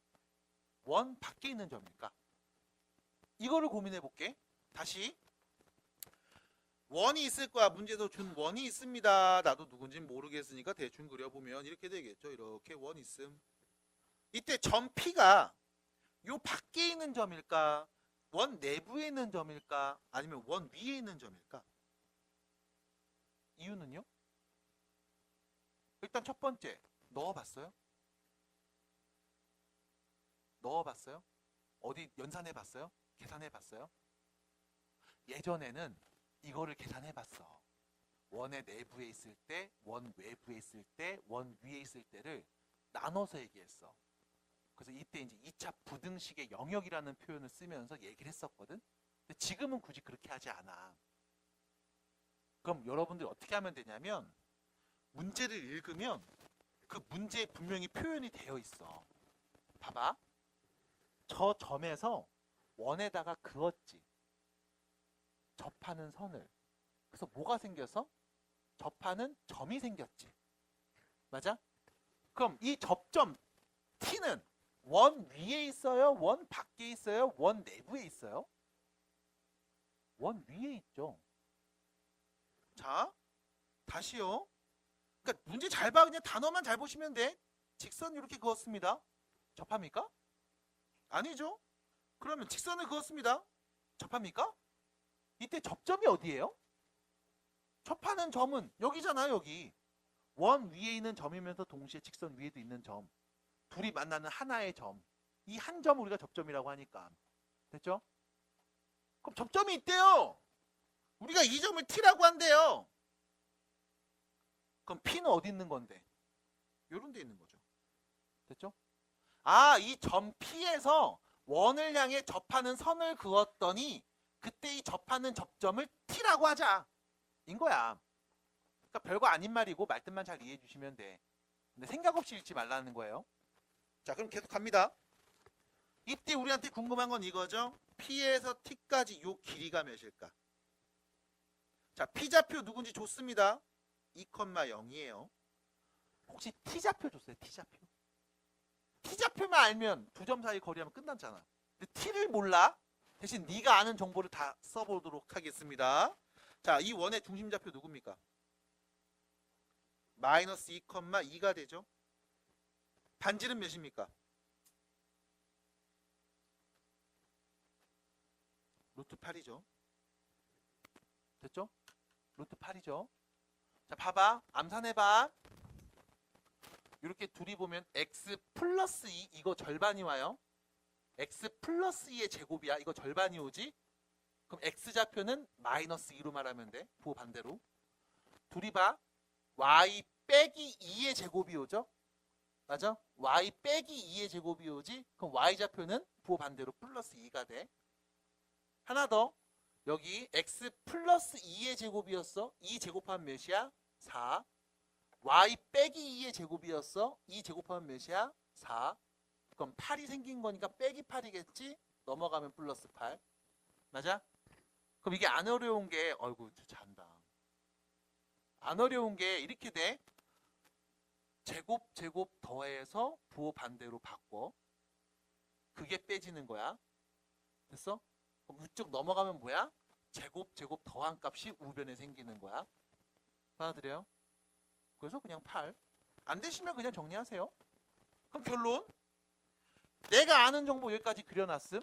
원 밖에 있는 점일까? 이거를 고민해 볼게. 다시 원이 있을 거야. 문제도 준 원이 있습니다. 나도 누군지 모르겠으니까 대충 그려보면 이렇게 되겠죠. 이렇게 원 있음. 이때 점 P가 요 밖에 있는 점일까? 원 내부에 있는 점일까? 아니면 원 위에 있는 점일까? 이유는요? 일단 첫 번째, 넣어봤어요? 넣어봤어요? 어디 연산해봤어요? 계산해봤어요? 예전에는 이거를 계산해봤어. 원의 내부에 있을 때, 원 외부에 있을 때, 원 위에 있을 때를 나눠서 얘기했어. 그래서 이때 이제 2차 부등식의 영역이라는 표현을 쓰면서 얘기를 했었거든. 근데 지금은 굳이 그렇게 하지 않아. 그럼 여러분들이 어떻게 하면 되냐면 문제를 읽으면 그 문제에 분명히 표현이 되어 있어. 봐봐. 저 점에서 원에다가 그었지. 접하는 선을. 그래서 뭐가 생겨서? 접하는 점이 생겼지. 맞아? 그럼 이 접점 T는 원 위에 있어요? 원 밖에 있어요? 원 내부에 있어요? 원 위에 있죠. 자, 다시요. 그러니까 문제 잘 봐. 그냥 단어만 잘 보시면 돼. 직선 이렇게 그었습니다. 접합니까? 아니죠. 그러면 직선을 그었습니다. 접합니까? 이때 접점이 어디예요? 접하는 점은 여기잖아요. 여기. 원 위에 있는 점이면서 동시에 직선 위에도 있는 점. 둘이 만나는 하나의 점. 이 한 점을 우리가 접점이라고 하니까. 됐죠? 그럼 접점이 있대요. 우리가 이 점을 T라고 한대요. 그럼 P는 어디 있는 건데? 요런 데 있는 거죠. 됐죠? 아, 이 점 P에서 원을 향해 접하는 선을 그었더니 그때 이 접하는 접점을 T라고 하자. 인 거야. 그러니까 별거 아닌 말이고 말뜻만 잘 이해해 주시면 돼. 근데 생각 없이 읽지 말라는 거예요. 자, 그럼 계속 갑니다. 이때 우리한테 궁금한 건 이거죠. P에서 T까지 요 길이가 몇일까? 자, P좌표 누군지 줬습니다. 2,0이에요. 혹시 T좌표 줬어요? T좌표? T좌표만 알면 두 점 사이 거리하면 끝났잖아. 근데 T를 몰라? 대신 네가 아는 정보를 다 써보도록 하겠습니다. 자, 이 원의 중심좌표 누굽니까? 마이너스 2,2가 되죠. 반지름 몇입니까? 루트 8이죠. 됐죠? 루트 8이죠. 자, 봐봐. 암산해봐. 이렇게 둘이 보면 x 플러스 2 이거 절반이 와요. x 플러스 2의 제곱이야. 이거 절반이 오지? 그럼 x좌표는 마이너스 2로 말하면 돼. 부호 반대로. 둘이 봐. y 빼기 2의 제곱이 오죠? 맞아? y 빼기 2의 제곱이 오지? 그럼 y좌표는 부호 반대로 플러스 2가 돼. 하나 더. 여기 x 플러스 2의 제곱이었어. 2 제곱하면 몇이야? 4. y 빼기 2의 제곱이었어. 2 제곱하면 몇이야? 4. 그럼 8이 생긴 거니까 빼기 8이겠지? 넘어가면 플러스 8. 맞아? 그럼 이게 안 어려운 게 어이구 잔다. 안 어려운 게 이렇게 돼. 제곱 더해서 부호 반대로 바꿔. 그게 빼지는 거야. 됐어? 그럼 이쪽 넘어가면 뭐야? 제곱 더한 값이 우변에 생기는 거야. 받아들여요? 그래서 그냥 8. 안 되시면 그냥 정리하세요. 그럼 결론. 내가 아는 정보 여기까지 그려놨음.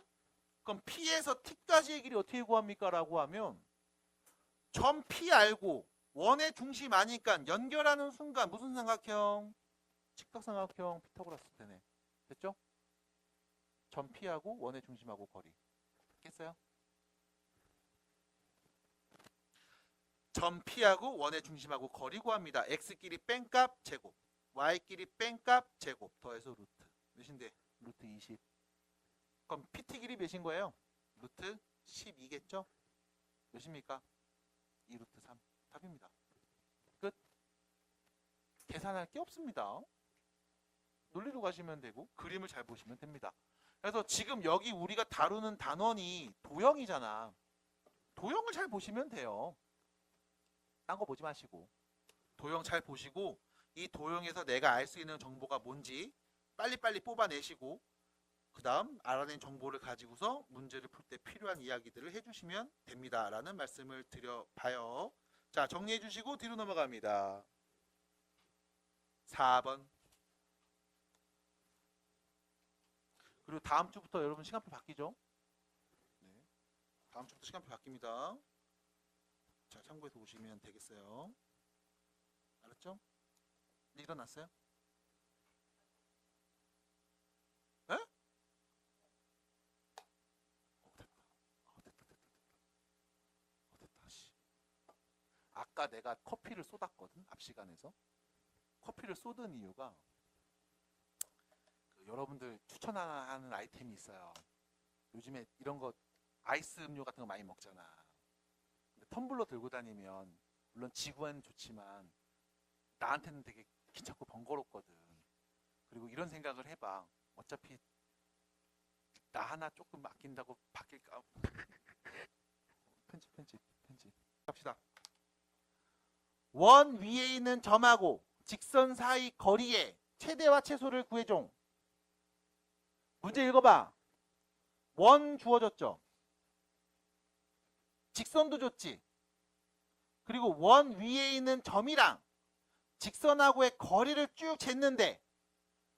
그럼 P에서 T까지의 길이 어떻게 구합니까? 라고 하면 점 P 알고 원의 중심 아니까 연결하는 순간 무슨 삼각형? 직각삼각형 피타고라스 되네. 됐죠? 점 P하고 원의 중심하고 거리. 깼어요? 점 P하고 원의 중심하고 거리 구합니다. X끼리 뺀값 제곱, Y끼리 뺀값 제곱 더해서 루트. 몇인데? 루트 20. 그럼 PT 길이 몇인 거예요? 루트 12겠죠? 몇입니까? 2 루트 3. 답입니다. 끝. 계산할 게 없습니다. 논리로 가시면 되고 그림을 잘 보시면 됩니다. 그래서 지금 여기 우리가 다루는 단원이 도형이잖아. 도형을 잘 보시면 돼요. 딴 거 보지 마시고 도형 잘 보시고 이 도형에서 내가 알 수 있는 정보가 뭔지 빨리빨리 뽑아내시고 그 다음 알아낸 정보를 가지고서 문제를 풀 때 필요한 이야기들을 해주시면 됩니다. 라는 말씀을 드려봐요. 자, 정리해 주시고 뒤로 넘어갑니다. 4번. 그리고 다음 주부터 여러분 시간표 바뀌죠? 네. 다음 주부터 시간표 바뀝니다. 자, 참고해서 오시면 되겠어요. 알았죠? 일어났어요? 에? 됐다. 씨. 아까 내가 커피를 쏟았거든. 앞 시간에서. 커피를 쏟은 이유가 여러분들 추천하는 아이템이 있어요. 요즘에 이런 거 아이스 음료 같은 거 많이 먹잖아. 근데 텀블러 들고 다니면 물론 지구에는 좋지만 나한테는 되게 귀찮고 번거롭거든. 그리고 이런 생각을 해봐. 어차피 나 하나 조금 아낀다고 바뀔까? 편집. 갑시다. 원 위에 있는 점하고 직선 사이 거리의 최대와 최소를 구해줘. 문제 읽어봐. 원 주어졌죠. 직선도 줬지. 그리고 원 위에 있는 점이랑 직선하고의 거리를 쭉 쟀는데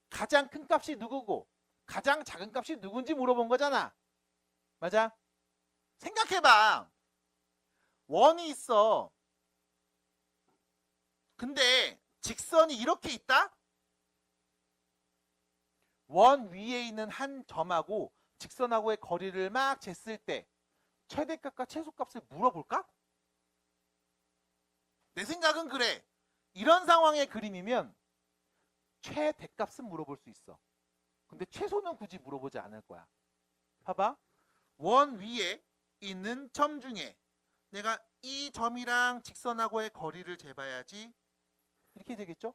가장 큰 값이 누구고 가장 작은 값이 누군지 물어본 거잖아. 맞아? 생각해봐. 원이 있어. 근데 직선이 이렇게 있다? 원 위에 있는 한 점하고 직선하고의 거리를 막 쟀을 때 최대값과 최소값을 물어볼까? 내 생각은 그래. 이런 상황의 그림이면 최대값은 물어볼 수 있어. 근데 최소는 굳이 물어보지 않을 거야. 봐봐. 원 위에 있는 점 중에 내가 이 점이랑 직선하고의 거리를 재봐야지. 이렇게 되겠죠?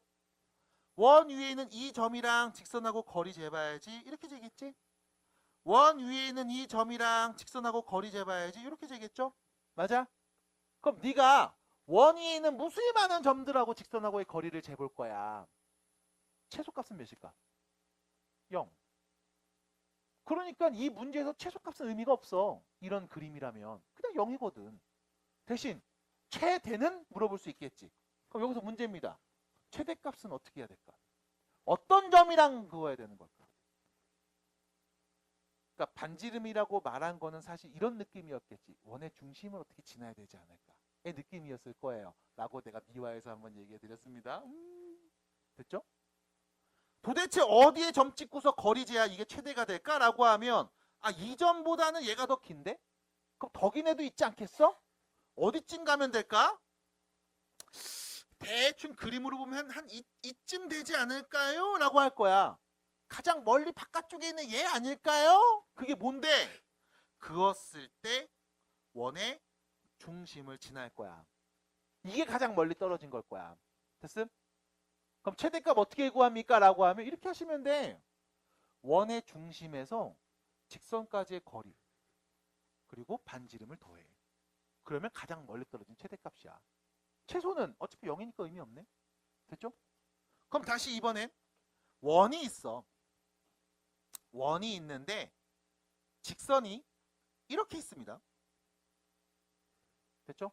원 위에 있는 이 점이랑 직선하고 거리 재봐야지. 이렇게 되겠지? 원 위에 있는 이 점이랑 직선하고 거리 재봐야지. 이렇게 되겠죠? 맞아? 그럼 네가 원 위에 있는 무수히 많은 점들하고 직선하고의 거리를 재볼 거야. 최소값은 몇일까? 0. 그러니까 이 문제에서 최소값은 의미가 없어. 이런 그림이라면. 그냥 0이거든. 대신 최대는 물어볼 수 있겠지. 그럼 여기서 문제입니다. 최대값은 어떻게 해야 될까? 어떤 점이랑 그어야 되는 걸까? 그러니까 반지름이라고 말한 거는 사실 이런 느낌이었겠지. 원의 중심을 어떻게 지나야 되지 않을까의 느낌이었을 거예요. 라고 내가 미화해서 한번 얘기해 드렸습니다. 됐죠? 도대체 어디에 점 찍고서 거리 재야 이게 최대가 될까라고 하면 이 점보다는 얘가 더 긴데? 그럼 더 긴 애도 있지 않겠어? 어디쯤 가면 될까? 대충 그림으로 보면 한 이쯤 되지 않을까요? 라고 할 거야. 가장 멀리 바깥쪽에 있는 얘 아닐까요? 그게 뭔데? 그었을 때 원의 중심을 지날 거야. 이게 가장 멀리 떨어진 걸 거야. 됐음? 그럼 최대값 어떻게 구합니까? 라고 하면 이렇게 하시면 돼. 원의 중심에서 직선까지의 거리 그리고 반지름을 더해. 그러면 가장 멀리 떨어진 최대값이야. 최소는 어차피 0이니까 의미 없네. 됐죠? 그럼 다시 이번엔 원이 있어. 원이 있는데 직선이 이렇게 있습니다. 됐죠?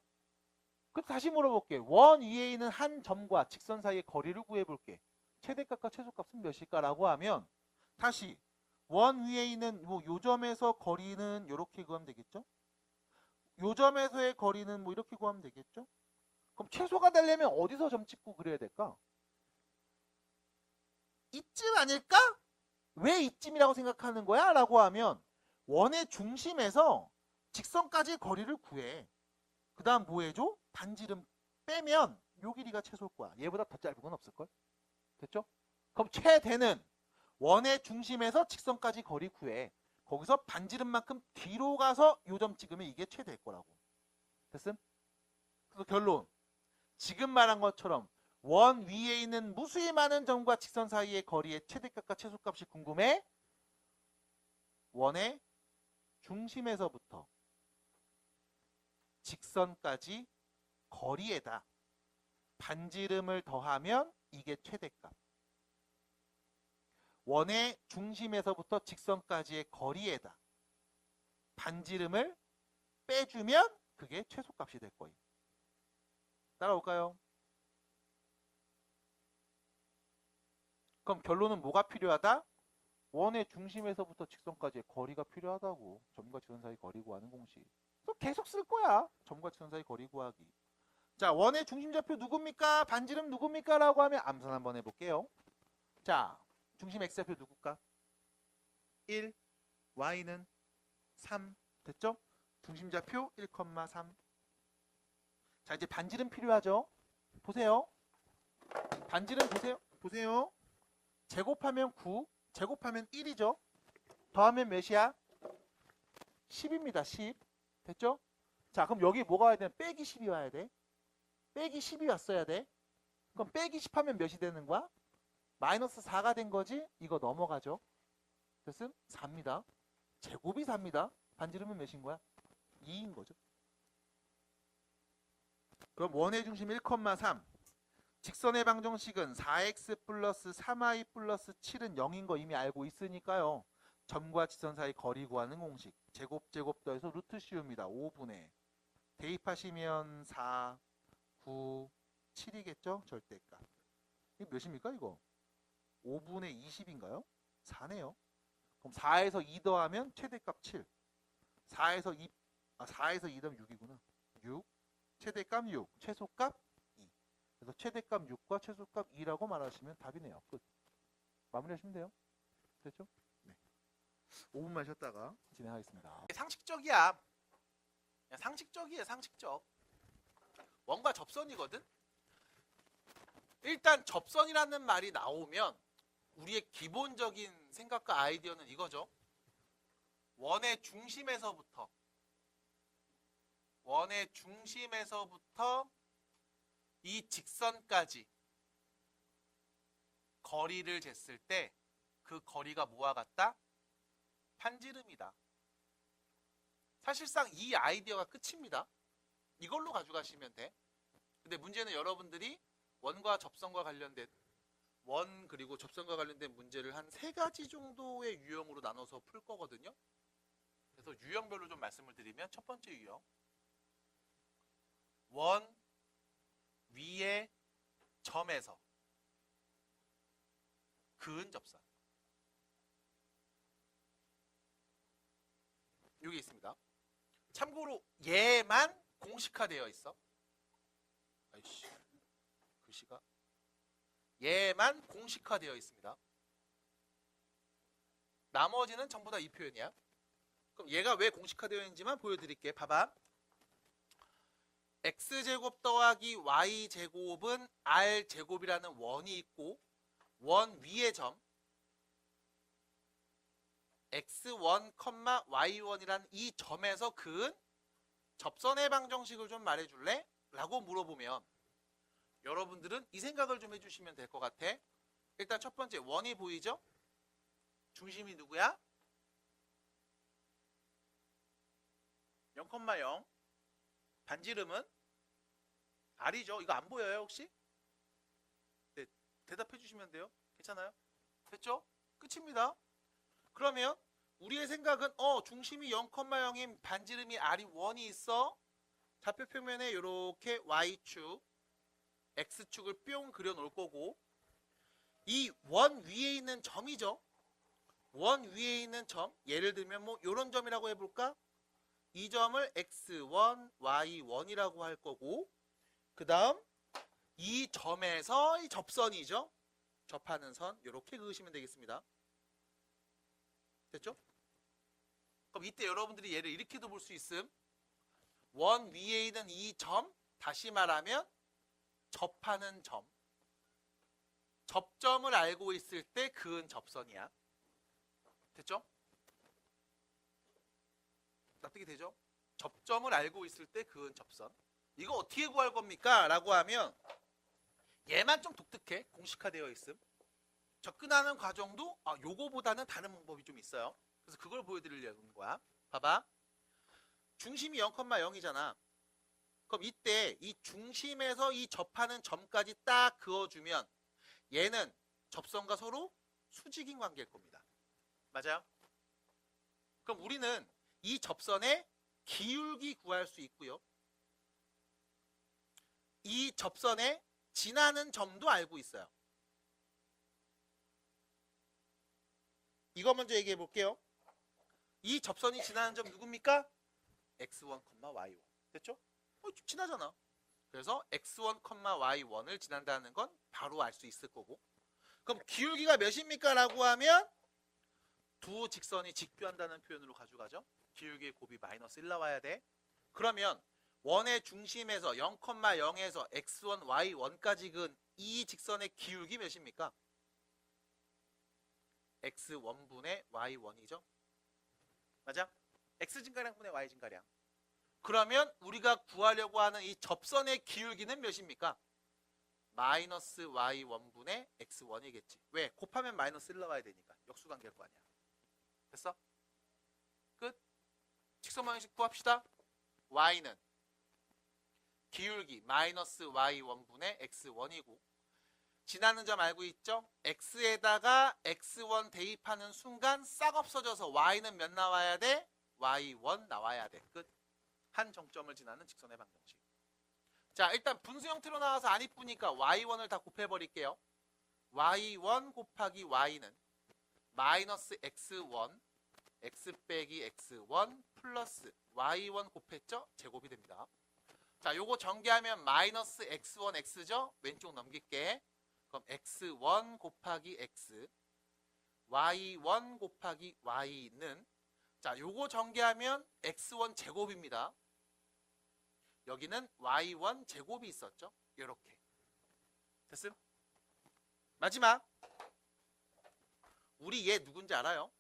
그럼 다시 물어볼게. 원 위에 있는 한 점과 직선 사이의 거리를 구해볼게. 최대값과 최소값은 몇일까라고 하면 다시 원 위에 있는 요 점에서 거리는 이렇게 구하면 되겠죠? 요 점에서의 거리는 이렇게 구하면 되겠죠? 그럼 최소가 되려면 어디서 점 찍고 그려야 될까? 이쯤 아닐까? 왜 이쯤이라고 생각하는 거야? 라고 하면 원의 중심에서 직선까지의 거리를 구해. 그 다음 뭐 해줘? 반지름 빼면 요 길이가 최소일 거야. 얘보다 더 짧은 건 없을걸? 됐죠? 그럼 최대는 원의 중심에서 직선까지 거리 구해. 거기서 반지름만큼 뒤로 가서 요점 찍으면 이게 최대일 거라고. 됐음? 그래서 결론. 지금 말한 것처럼 원 위에 있는 무수히 많은 점과 직선 사이의 거리의 최대값과 최소값이 궁금해? 원의 중심에서부터 직선까지 거리에다 반지름을 더하면 이게 최대값. 원의 중심에서부터 직선까지의 거리에다 반지름을 빼주면 그게 최소값이 될 거예요. 따라올까요? 그럼 결론은 뭐가 필요하다? 원의 중심에서부터 직선까지의 거리가 필요하다고. 점과 직선 사이 거리 구하는 공식. 또 계속 쓸 거야. 점과 직선 사이 거리 구하기. 자, 원의 중심좌표 누굽니까? 반지름 누굽니까? 라고 하면 암산 한번 해볼게요. 자, 중심 x좌표 누굴까? 1, y는 3. 됐죠? 중심좌표 1,3. 자, 이제 반지름 필요하죠? 보세요. 반지름 보세요. 제곱하면 9, 제곱하면 1이죠? 더하면 몇이야? 10입니다. 10. 됐죠? 자, 그럼 여기 뭐가 와야 돼? 빼기 10이 와야 돼. 빼기 10이 왔어야 돼. 그럼 빼기 10 하면 몇이 되는 거야? 마이너스 4가 된 거지? 이거 넘어가죠? 됐음? 4입니다. 제곱이 4입니다. 반지름은 몇인 거야? 2인 거죠. 그럼 원의 중심 1,3. 직선의 방정식은 4x 플러스 3y 플러스 7은 0인 거 이미 알고 있으니까요. 점과 직선 사이 거리 구하는 공식. 제곱 더해서 루트 씌웁니다. 5분의. 대입하시면 4, 9, 7이겠죠? 절대값. 이게 몇입니까 이거? 5분의 20인가요? 4네요. 그럼 4에서 2 더하면 최대값 7. 4에서 2 더하면 6이구나. 6. 최대값 6. 최소값 2. 그래서 최대값 6과 최소값 2라고 말하시면 답이네요. 끝. 마무리하시면 돼요. 됐죠? 네. 5분만 쉬었다가 진행하겠습니다. 상식적이야. 그냥 상식적이에요. 상식적. 원과 접선이거든. 일단 접선이라는 말이 나오면 우리의 기본적인 생각과 아이디어는 이거죠. 원의 중심에서부터 이 직선까지 거리를 쟀을 때 그 거리가 뭐와 같다? 반지름이다. 사실상 이 아이디어가 끝입니다. 이걸로 가져가시면 돼. 근데 문제는 여러분들이 원과 접선과 관련된 원 그리고 접선과 관련된 문제를 한 3가지 정도의 유형으로 나눠서 풀 거거든요. 그래서 유형별로 좀 말씀을 드리면 첫 번째 유형, 원 위의 점에서 그은 접선. 여기 있습니다. 참고로 얘만 공식화되어 있어. 아이씨, 글씨가 얘만 공식화되어 있습니다. 나머지는 전부 다 이 표현이야. 그럼 얘가 왜 공식화되어 있는지만 보여드릴게. 봐봐. x제곱 더하기 y제곱은 r제곱이라는 원이 있고 원 위의 점 x1, y1이라는 이 점에서 그은 접선의 방정식을 좀 말해줄래? 라고 물어보면 여러분들은 이 생각을 좀 해주시면 될 것 같아. 일단 첫 번째 원이 보이죠? 중심이 누구야? 0,0. 반지름은 r이죠. 이거 안 보여요 혹시? 네, 대답해 주시면 돼요. 괜찮아요? 됐죠? 끝입니다. 그러면 우리의 생각은 중심이 0,0인 반지름이 r이 1이 있어. 좌표 평면에 이렇게 y축, x축을 뿅 그려 놓을 거고 이 원 위에 있는 점이죠. 원 위에 있는 점, 예를 들면 뭐 이런 점이라고 해볼까? 이 점을 x1, y1이라고 할 거고 그 다음 이 점에서 이 접선이죠. 접하는 선 이렇게 그으시면 되겠습니다. 됐죠? 그럼 이때 여러분들이 얘를 이렇게도 볼 수 있음. 원 위에 있는 이 점, 다시 말하면 접하는 점. 접점을 알고 있을 때 그은 접선이야. 됐죠? 납득이 되죠? 접점을 알고 있을 때 그은 접선. 이거 어떻게 구할 겁니까? 라고 하면 얘만 좀 독특해. 공식화되어 있음. 접근하는 과정도 요거보다는 다른 방법이 좀 있어요. 그래서 그걸 보여드리려는 거야. 봐봐. 중심이 0,0이잖아. 그럼 이때 이 중심에서 이 접하는 점까지 딱 그어주면 얘는 접선과 서로 수직인 관계일 겁니다. 맞아요? 그럼 우리는 이 접선의 기울기 구할 수 있고요. 이 접선에 지나는 점도 알고 있어요. 이거 먼저 얘기해 볼게요. 이 접선이 지나는 점 누굽니까? x1, y1. 됐죠? 지나잖아. 그래서 x1, y1을 지난다는 건 바로 알 수 있을 거고. 그럼 기울기가 몇입니까? 라고 하면 두 직선이 직교한다는 표현으로 가져가죠. 기울기의 곱이 마이너스 1 나와야 돼. 그러면 원의 중심에서 0,0에서 x1, y1까지 그은 이 직선의 기울기 몇입니까? x1분의 y1이죠. 맞아? x진가량분의 y진가량. 그러면 우리가 구하려고 하는 이 접선의 기울기는 몇입니까? 마이너스 y1분의 x1이겠지. 왜? 곱하면 마이너스 1 나와야 되니까. 역수관계일 거 아니야. 됐어? 끝. 직선 방정식 구합시다. y는 기울기 마이너스 y1분의 x1이고 지나는 점 알고 있죠? x에다가 x1 대입하는 순간 싹 없어져서 y는 몇 나와야 돼? y1 나와야 돼. 끝. 한 정점을 지나는 직선의 방정식. 자, 일단 분수 형태로 나와서 안 이쁘니까 y1을 다 곱해버릴게요. y1 곱하기 y는 마이너스 x1 x 빼기 x1 플러스 y1 곱했죠? 제곱이 됩니다. 자, 요거 전개하면 마이너스 x1 x죠? 왼쪽 넘길게. 그럼 x1 곱하기 x y1 곱하기 y는 자, 요거 전개하면 x1 제곱입니다. 여기는 y1 제곱이 있었죠? 요렇게. 됐음? 마지막. 우리 얘 누군지 알아요?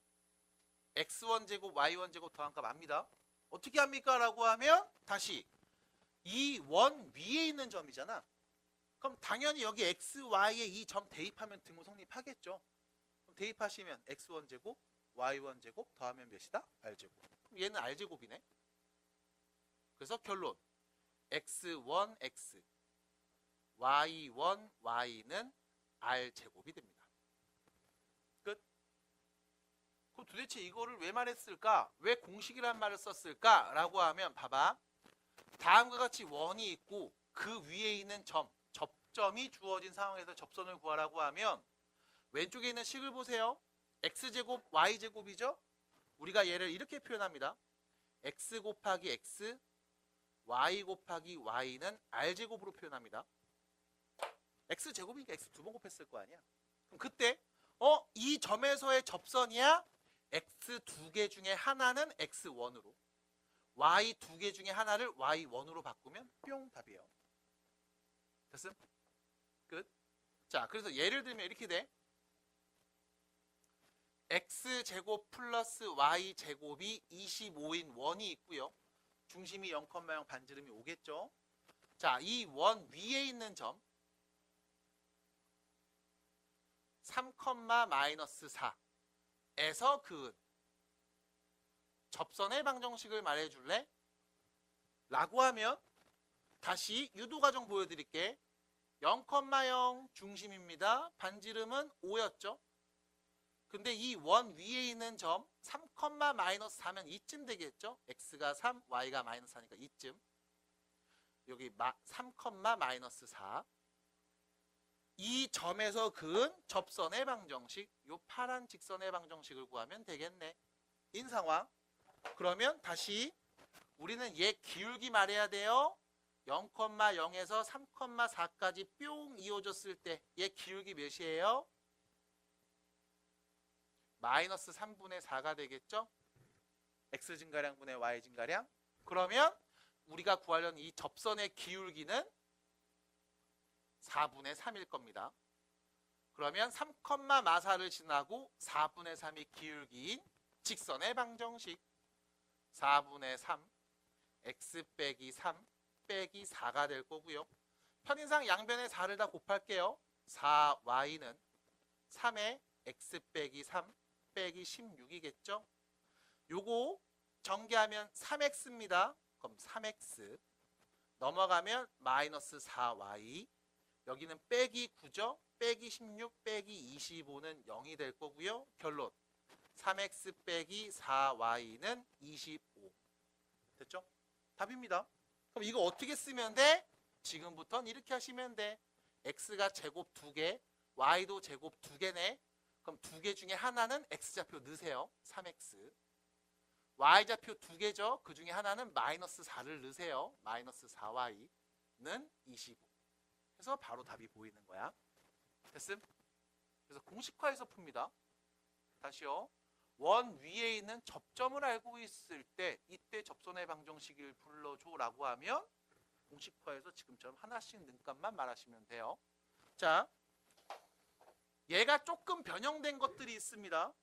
x1 제곱 y1 제곱 더한 값 압니다. 어떻게 합니까? 라고 하면 다시 이 원 위에 있는 점이잖아. 그럼 당연히 여기 x, y에 이 점 대입하면 등호 성립하겠죠. 그럼 대입하시면 x1 제곱 y1 제곱 더하면 몇이다? r제곱. 그럼 얘는 r제곱이네. 그래서 결론 x1 x y1 y는 r제곱이 됩니다. 끝. 그럼 도대체 이거를 왜 말했을까? 왜 공식이란 말을 썼을까? 라고 하면 봐봐. 다음과 같이 원이 있고 그 위에 있는 점, 접점이 주어진 상황에서 접선을 구하라고 하면 왼쪽에 있는 식을 보세요. x제곱 y제곱이죠? 우리가 얘를 이렇게 표현합니다. x 곱하기 x, y 곱하기 y는 r제곱으로 표현합니다. x제곱이니까 x 두 번 곱했을 거 아니야. 그럼 그때 이 점에서의 접선이야 x 두 개 중에 하나는 x1으로 y 두 개 중에 하나를 y1으로 바꾸면 뿅 답이에요. 됐음? 끝. 자, 그래서 예를 들면 이렇게 돼. x제곱 플러스 y제곱이 25인 원이 있고요. 중심이 0,0 반지름이 5겠죠. 자, 이 원 위에 있는 점 3,-4에서 그은 접선의 방정식을 말해줄래? 라고 하면 다시 유도과정 보여드릴게. 0,0 중심입니다. 반지름은 5였죠. 근데 이 원 위에 있는 점 3,-4면 이쯤 되겠죠. x가 3, y가 마이너스 4니까 이쯤. 여기 3,-4. 이 점에서 그은 접선의 방정식, 요 파란 직선의 방정식을 구하면 되겠네. 인 상황. 그러면 다시 우리는 얘 기울기 말해야 돼요. 0,0에서 3,4까지 뿅 이어졌을 때 얘 기울기 몇이에요? 마이너스 3분의 4가 되겠죠? x진가량분의 y진가량. 그러면 우리가 구하려는 이 접선의 기울기는 4분의 3일 겁니다. 그러면 3,마사를 지나고 4분의 3이 기울기인 직선의 방정식 4분의 3 x 빼기 3 빼기 4가 될 거고요. 편의상 양변의 4를 다 곱할게요. 4y는 3의 x 빼기 3 빼기 16이겠죠. 요거 전개하면 3x입니다. 그럼 3x 넘어가면 마이너스 4y 여기는 빼기 9죠. 빼기 16 빼기 25는 0이 될 거고요. 결론 3x 빼기 4y는 25 됐죠? 답입니다. 그럼 이거 어떻게 쓰면 돼? 지금부터는 이렇게 하시면 돼. x가 제곱 2개 y도 제곱 2개네. 그럼 2개 중에 하나는 x좌표 넣으세요. 3x y좌표 2개죠. 그 중에 하나는 마이너스 4를 넣으세요. 마이너스 4y는 25 그래서 바로 답이 보이는 거야. 됐음? 그래서 공식화해서 풉니다. 다시요. 원 위에 있는 접점을 알고 있을 때 이때 접선의 방정식을 불러줘라고 하면 공식화해서 지금처럼 하나씩 능값만 말하시면 돼요. 자, 얘가 조금 변형된 것들이 있습니다.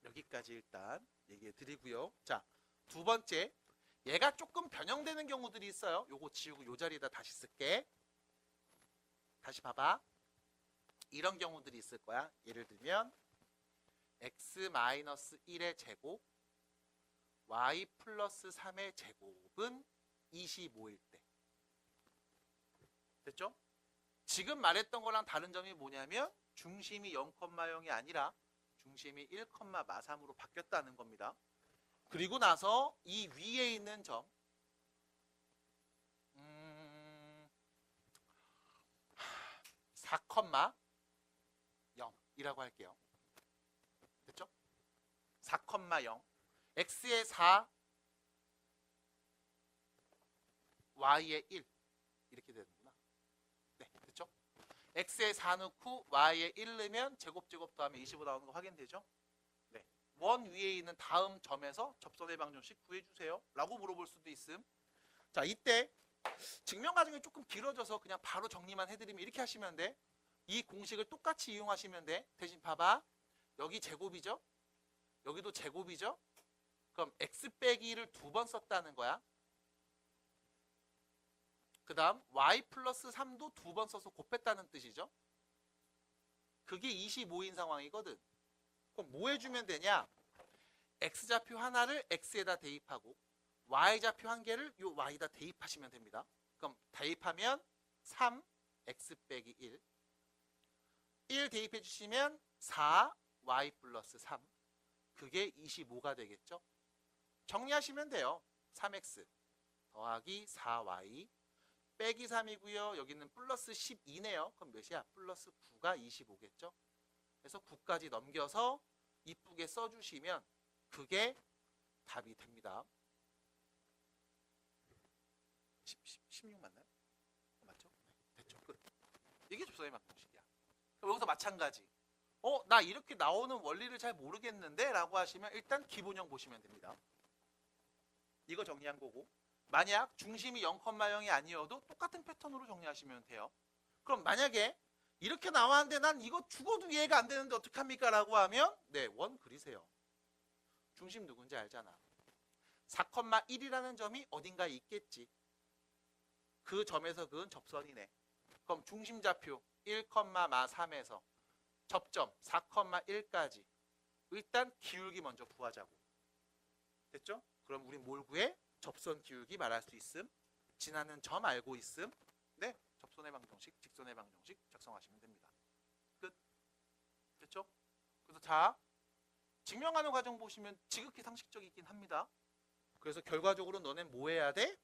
여기까지 일단 얘기해 드리고요. 자, 두 번째, 얘가 조금 변형되는 경우들이 있어요. 요거 지우고 요 자리에다 다시 쓸게. 다시 봐봐. 이런 경우들이 있을 거야. 예를 들면 x-1의 제곱 y 플러스 3의 제곱은 25일 때. 됐죠? 지금 말했던 거랑 다른 점이 뭐냐면 중심이 0,0이 아니라 중심이 1,마삼으로 바뀌었다는 겁니다. 그리고 나서 이 위에 있는 점 4,0이라고 할게요. 됐죠? 4,0 x의 4 y의 1 이렇게 되는구나. 네, 됐죠? x의 4 넣고 y의 1 넣으면 제곱 더하면 25 나오는 거 확인되죠? 네. 원 위에 있는 다음 점에서 접선의 방정식 구해주세요 라고 물어볼 수도 있음. 자, 이때 증명 과정이 조금 길어져서 그냥 바로 정리만 해드리면 이렇게 하시면 돼. 이 공식을 똑같이 이용하시면 돼. 대신 봐봐. 여기 제곱이죠? 여기도 제곱이죠? 그럼 x 빼기를 2번 썼다는 거야. 그 다음 y 플러스 3도 2번 써서 곱했다는 뜻이죠. 그게 25인 상황이거든. 그럼 뭐 해주면 되냐? x좌표 하나를 x에다 대입하고 y좌표 한 개를 요 y에다 대입하시면 됩니다. 그럼 대입하면 3 x 빼기 1 대입해 주시면 4 y 플러스 3 그게 25가 되겠죠. 정리하시면 돼요. 3x 더하기 4y 빼기 3이고요. 여기는 플러스 12네요. 그럼 몇이야? 플러스 9가 25겠죠. 그래서 9까지 넘겨서 이쁘게 써주시면 그게 답이 됩니다. 16 맞나요? 맞죠? 네, 됐죠. 끝. 이게 접선의 방정식이야. 여기서 마찬가지. 나 이렇게 나오는 원리를 잘 모르겠는데 라고 하시면 일단 기본형 보시면 됩니다. 이거 정리한 거고 만약 중심이 0,0이 아니어도 똑같은 패턴으로 정리하시면 돼요. 그럼 만약에 이렇게 나왔는데 난 이거 죽어도 이해가 안 되는데 어떡합니까? 라고 하면 네, 원 그리세요. 중심 누군지 알잖아. 4,1이라는 점이 어딘가에 있겠지. 그 점에서 그은 접선이네. 그럼 중심좌표 1,3에서 접점 4,1까지 일단 기울기 먼저 구하자고. 됐죠? 그럼 우리 뭘 구해? 접선 기울기 말할 수 있음. 지나는 점 알고 있음. 네, 접선의 방정식, 직선의 방정식 작성하시면 됩니다. 끝. 됐죠? 그래서 자, 증명하는 과정 보시면 지극히 상식적이긴 합니다. 그래서 결과적으로 너네 뭐 해야 돼?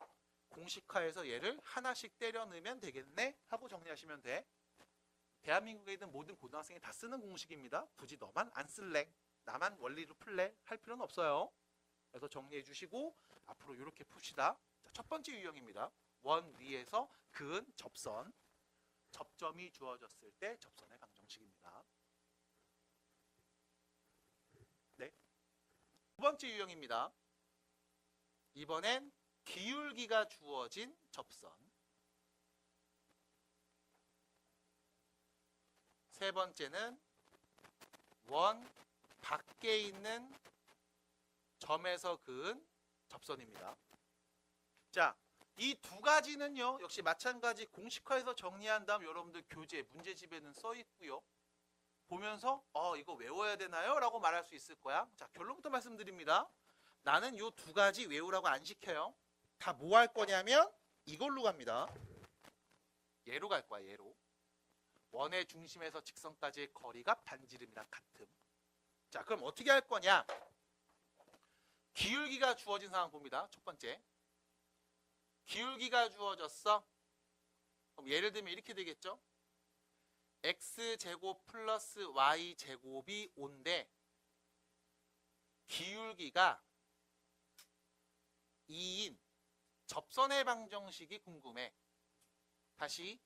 공식화해서 얘를 하나씩 때려 넣으면 되겠네? 하고 정리하시면 돼. 대한민국에 있는 모든 고등학생이 다 쓰는 공식입니다. 굳이 너만 안 쓸래? 나만 원리로 풀래? 할 필요는 없어요. 그래서 정리해 주시고 앞으로 이렇게 풉시다. 자, 첫 번째 유형입니다. 원 위에서 그은 접선. 접점이 주어졌을 때 접선의 방정식입니다. 네. 두 번째 유형입니다. 이번엔 기울기가 주어진 접선. 세 번째는 원 밖에 있는 점에서 그은 접선입니다. 자, 이 두 가지는요, 역시 마찬가지 공식화해서 정리한 다음 여러분들 교재 문제집에는 써 있고요. 보면서 이거 외워야 되나요? 라고 말할 수 있을 거야. 자, 결론부터 말씀드립니다. 나는 이 두 가지 외우라고 안 시켜요. 다 뭐 할 거냐면 이걸로 갑니다. 얘로 갈 거야, 얘로. 원의 중심에서 직선까지의 거리가 반지름이랑 같음. 자, 그럼 어떻게 할 거냐? 기울기가 주어진 상황 봅니다. 첫 번째. 기울기가 주어졌어. 그럼 예를 들면 이렇게 되겠죠? x제곱 플러스 y제곱이 5인데 기울기가 2인 접선의 방정식이 궁금해. 다시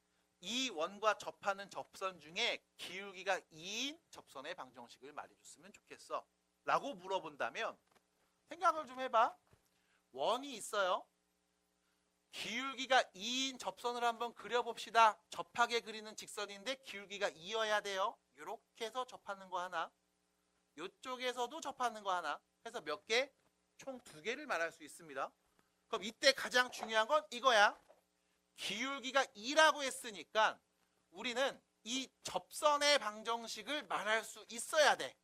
이 원과 접하는 접선 중에 기울기가 2인 접선의 방정식을 말해줬으면 좋겠어 라고 물어본다면 생각을 좀 해봐. 원이 있어요. 기울기가 2인 접선을 한번 그려봅시다. 접하게 그리는 직선인데 기울기가 2여야 돼요. 이렇게 해서 접하는 거 하나, 이쪽에서도 접하는 거 하나 해서 몇 개? 총 2개를 말할 수 있습니다. 그럼 이때 가장 중요한 건 이거야. 기울기가 2라고 했으니까 우리는 이 접선의 방정식을 말할 수 있어야 돼.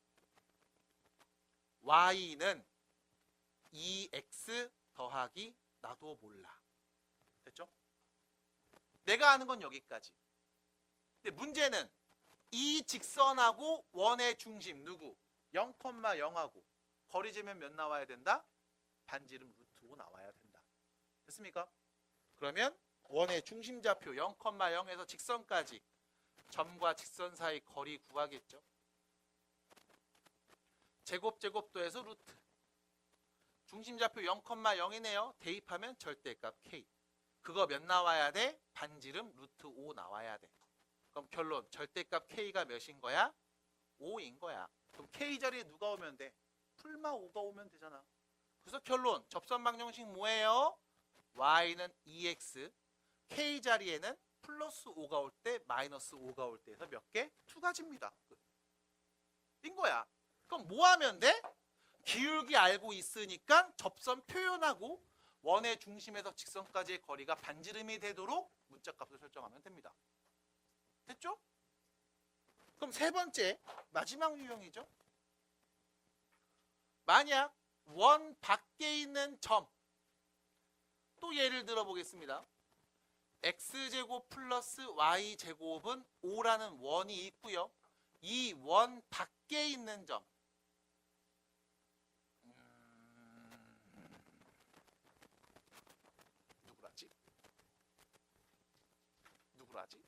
y는 2x 더하기 나도 몰라. 됐죠? 내가 아는 건 여기까지. 근데 문제는 이 직선하고 원의 중심 누구? 0,0하고 거리 재면 몇 나와야 된다? 반지름 루트 5 나와야 된다. 됐습니까? 그러면 원의 중심좌표 0,0에서 직선까지 점과 직선 사이 거리 구하겠죠. 제곱제곱도에서 루트. 중심좌표 0,0이네요. 대입하면 절대값 k. 그거 몇 나와야 돼? 반지름 루트 5 나와야 돼. 그럼 결론 절대값 k가 몇인 거야? 5인 거야. 그럼 k 자리에 누가 오면 돼? 풀마 5가 오면 되잖아. 그래서 결론 접선 방정식 뭐예요? y는 2x, k 자리에는 플러스 5가 올 때, 마이너스 5가 올 때에서 몇 개? 2가지입니다. 인 거야. 그럼 뭐 하면 돼? 기울기 알고 있으니까 접선 표현하고 원의 중심에서 직선까지의 거리가 반지름이 되도록 문자값을 설정하면 됩니다. 됐죠? 그럼 세 번째, 마지막 유형이죠. 만약 원 밖에 있는 점, 또 예를 들어 보겠습니다. x제곱 플러스 y제곱은 5라는 원이 있고요. 이 원 밖에 있는 점, 누구라지?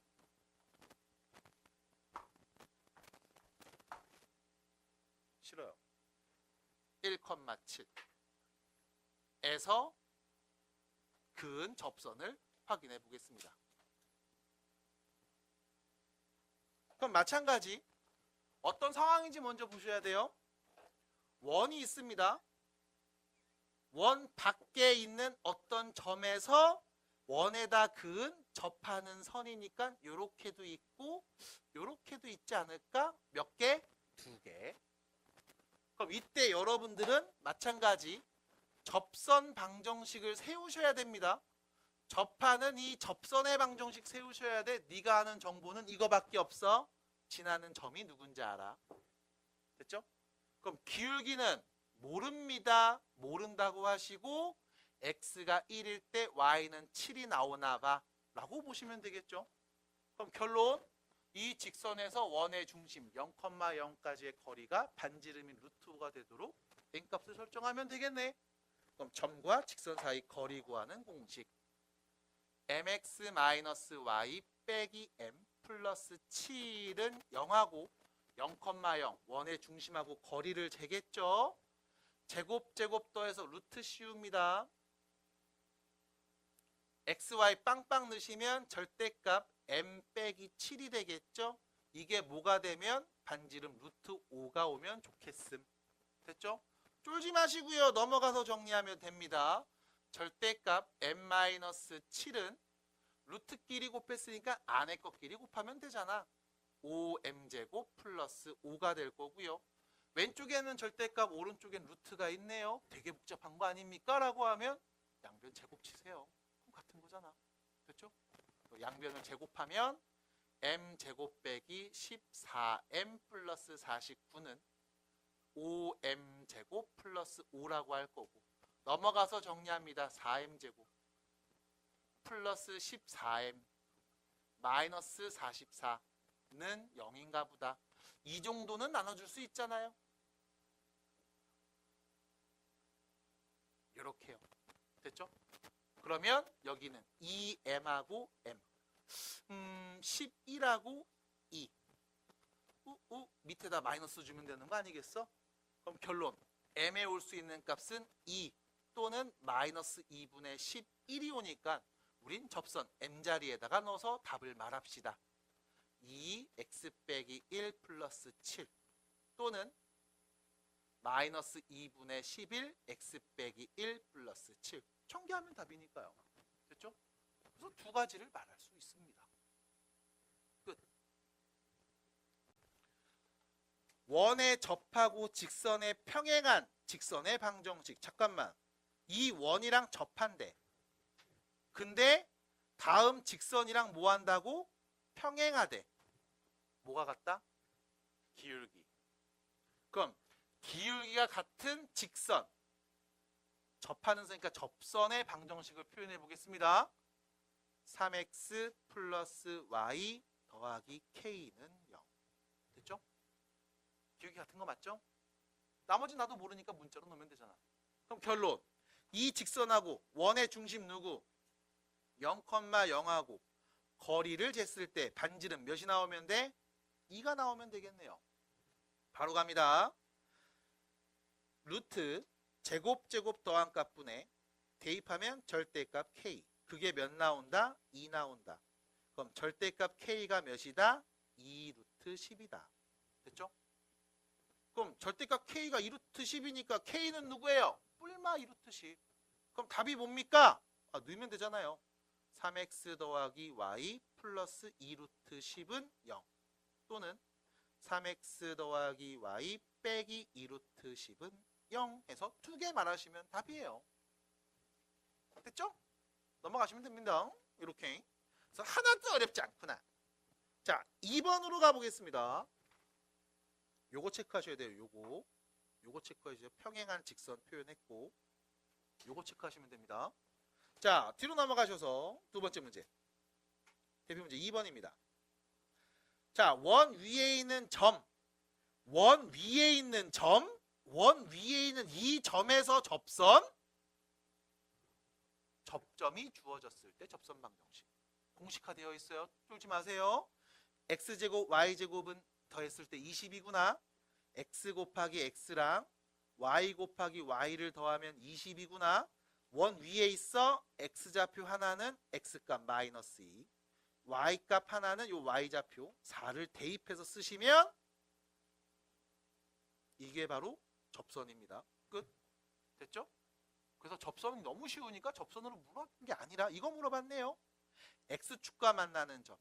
싫어요. 1,7에서 그은 접선을 확인해 보겠습니다. 그럼 마찬가지 어떤 상황인지 먼저 보셔야 돼요. 원이 있습니다. 원 밖에 있는 어떤 점에서 원에다 그은 접하는 선이니까 요렇게도 있고 요렇게도 있지 않을까? 몇 개? 2개. 그럼 이때 여러분들은 마찬가지 접선 방정식을 세우셔야 됩니다. 접하는 이 접선의 방정식 세우셔야 돼. 네가 아는 정보는 이거밖에 없어. 지나는 점이 누군지 알아. 됐죠? 그럼 기울기는 모릅니다. 모른다고 하시고 x가 1일 때 y는 7이 나오나 봐 라고 보시면 되겠죠. 그럼 결론 이 직선에서 원의 중심 0,0까지의 거리가 반지름인 루트 5가 되도록 n값을 설정하면 되겠네. 그럼 점과 직선 사이 거리 구하는 공식 mx-y 빼기 m 플러스 7은 0하고 0,0 원의 중심하고 거리를 재겠죠. 제곱 더해서 루트 씌웁니다. xy 빵빵 넣으시면 절대값 m 빼기 7이 되겠죠. 이게 뭐가 되면 반지름 루트 5가 오면 좋겠음. 됐죠? 쫄지 마시고요. 넘어가서 정리하면 됩니다. 절대값 m-7은 루트끼리 곱했으니까 안에 것끼리 곱하면 되잖아. 5m제곱 플러스 5가 될 거고요. 왼쪽에는 절대값, 오른쪽엔 루트가 있네요. 되게 복잡한 거 아닙니까? 라고 하면 양변 제곱 치세요. 그럼 같은 거잖아. 됐죠? 양변을 제곱하면 m제곱 빼기 14m 플러스 49는 5m제곱 플러스 5라고 할 거고, 넘어가서 정리합니다. 4m제곱 플러스 14m 마이너스 44는 0인가 보다. 이 정도는 나눠줄 수 있잖아요. 이렇게요. 됐죠? 그러면 여기는 2m하고 m 11하고 2 밑에다 마이너스 주면 되는 거 아니겠어? 그럼 결론 m에 올 수 있는 값은 2 또는 마이너스 2분의 11이 오니까 우린 접선 m자리에다가 넣어서 답을 말합시다. 2x 빼기 1 플러스 7 또는 마이너스 2분의 11 x 빼기 1 플러스 7 청기하면 답이니까요. 됐죠? 그래서 두 가지를 말할 수 있습니다. 끝. 원에 접하고 직선에 평행한 직선의 방정식. 잠깐만. 이 원이랑 접한대. 근데 다음 직선이랑 뭐 한다고? 평행하대. 뭐가 같다? 기울기. 그럼 기울기가 같은 직선. 접하는 선이니까 접선의 방정식을 표현해 보겠습니다. 3x 플러스 y 더하기 k는 0. 됐죠? 기울기 같은 거 맞죠? 나머지 나도 모르니까 문자로 넣으면 되잖아. 그럼 결론. 이 직선하고 원의 중심 누구? 0,0하고 거리를 쟀을 때 반지름 몇이 나오면 돼? 2가 나오면 되겠네요. 바로 갑니다. 루트 제곱 더한 값분의 대입하면 절대값 k. 그게 몇 나온다? 2 나온다. 그럼 절대값 k가 몇이다? 2루트 10이다. 됐죠? 그럼 절대값 k가 2루트 10이니까 k는 누구예요? 뿔마 2루트 10. 그럼 답이 뭡니까? 넣으면 되잖아요. 3x 더하기 y 플러스 2루트 10은 0 또는 3x 더하기 y 빼기 2루트 10은 0 해서 두 개 말하시면 답이에요. 됐죠? 넘어가시면 됩니다. 이렇게. 그래서 하나도 어렵지 않구나. 자, 2번으로 가보겠습니다. 요거 체크하셔야 돼요. 요거 체크하셔야 평행한 직선 표현했고 요거 체크하시면 됩니다. 자, 뒤로 넘어가셔서 두 번째 문제. 대표 문제 2번입니다. 자, 원 위에 있는 점. 원 위에 있는 점. 원 위에 있는 이 점에서 접선. 접점이 주어졌을 때 접선 방정식. 공식화되어 있어요. 쫄지 마세요. x제곱 y제곱은 더했을 때 20이구나. x 곱하기 x랑 y 곱하기 y를 더하면 20이구나. 원 위에 있어. x좌표 하나는 x값 마이너스 2. y값 하나는 요 y좌표 4를 대입해서 쓰시면 이게 바로 접선입니다. 끝. 됐죠? 그래서 접선이 너무 쉬우니까 접선으로 물어본 게 아니라 이거 물어봤네요. x축과 만나는 점.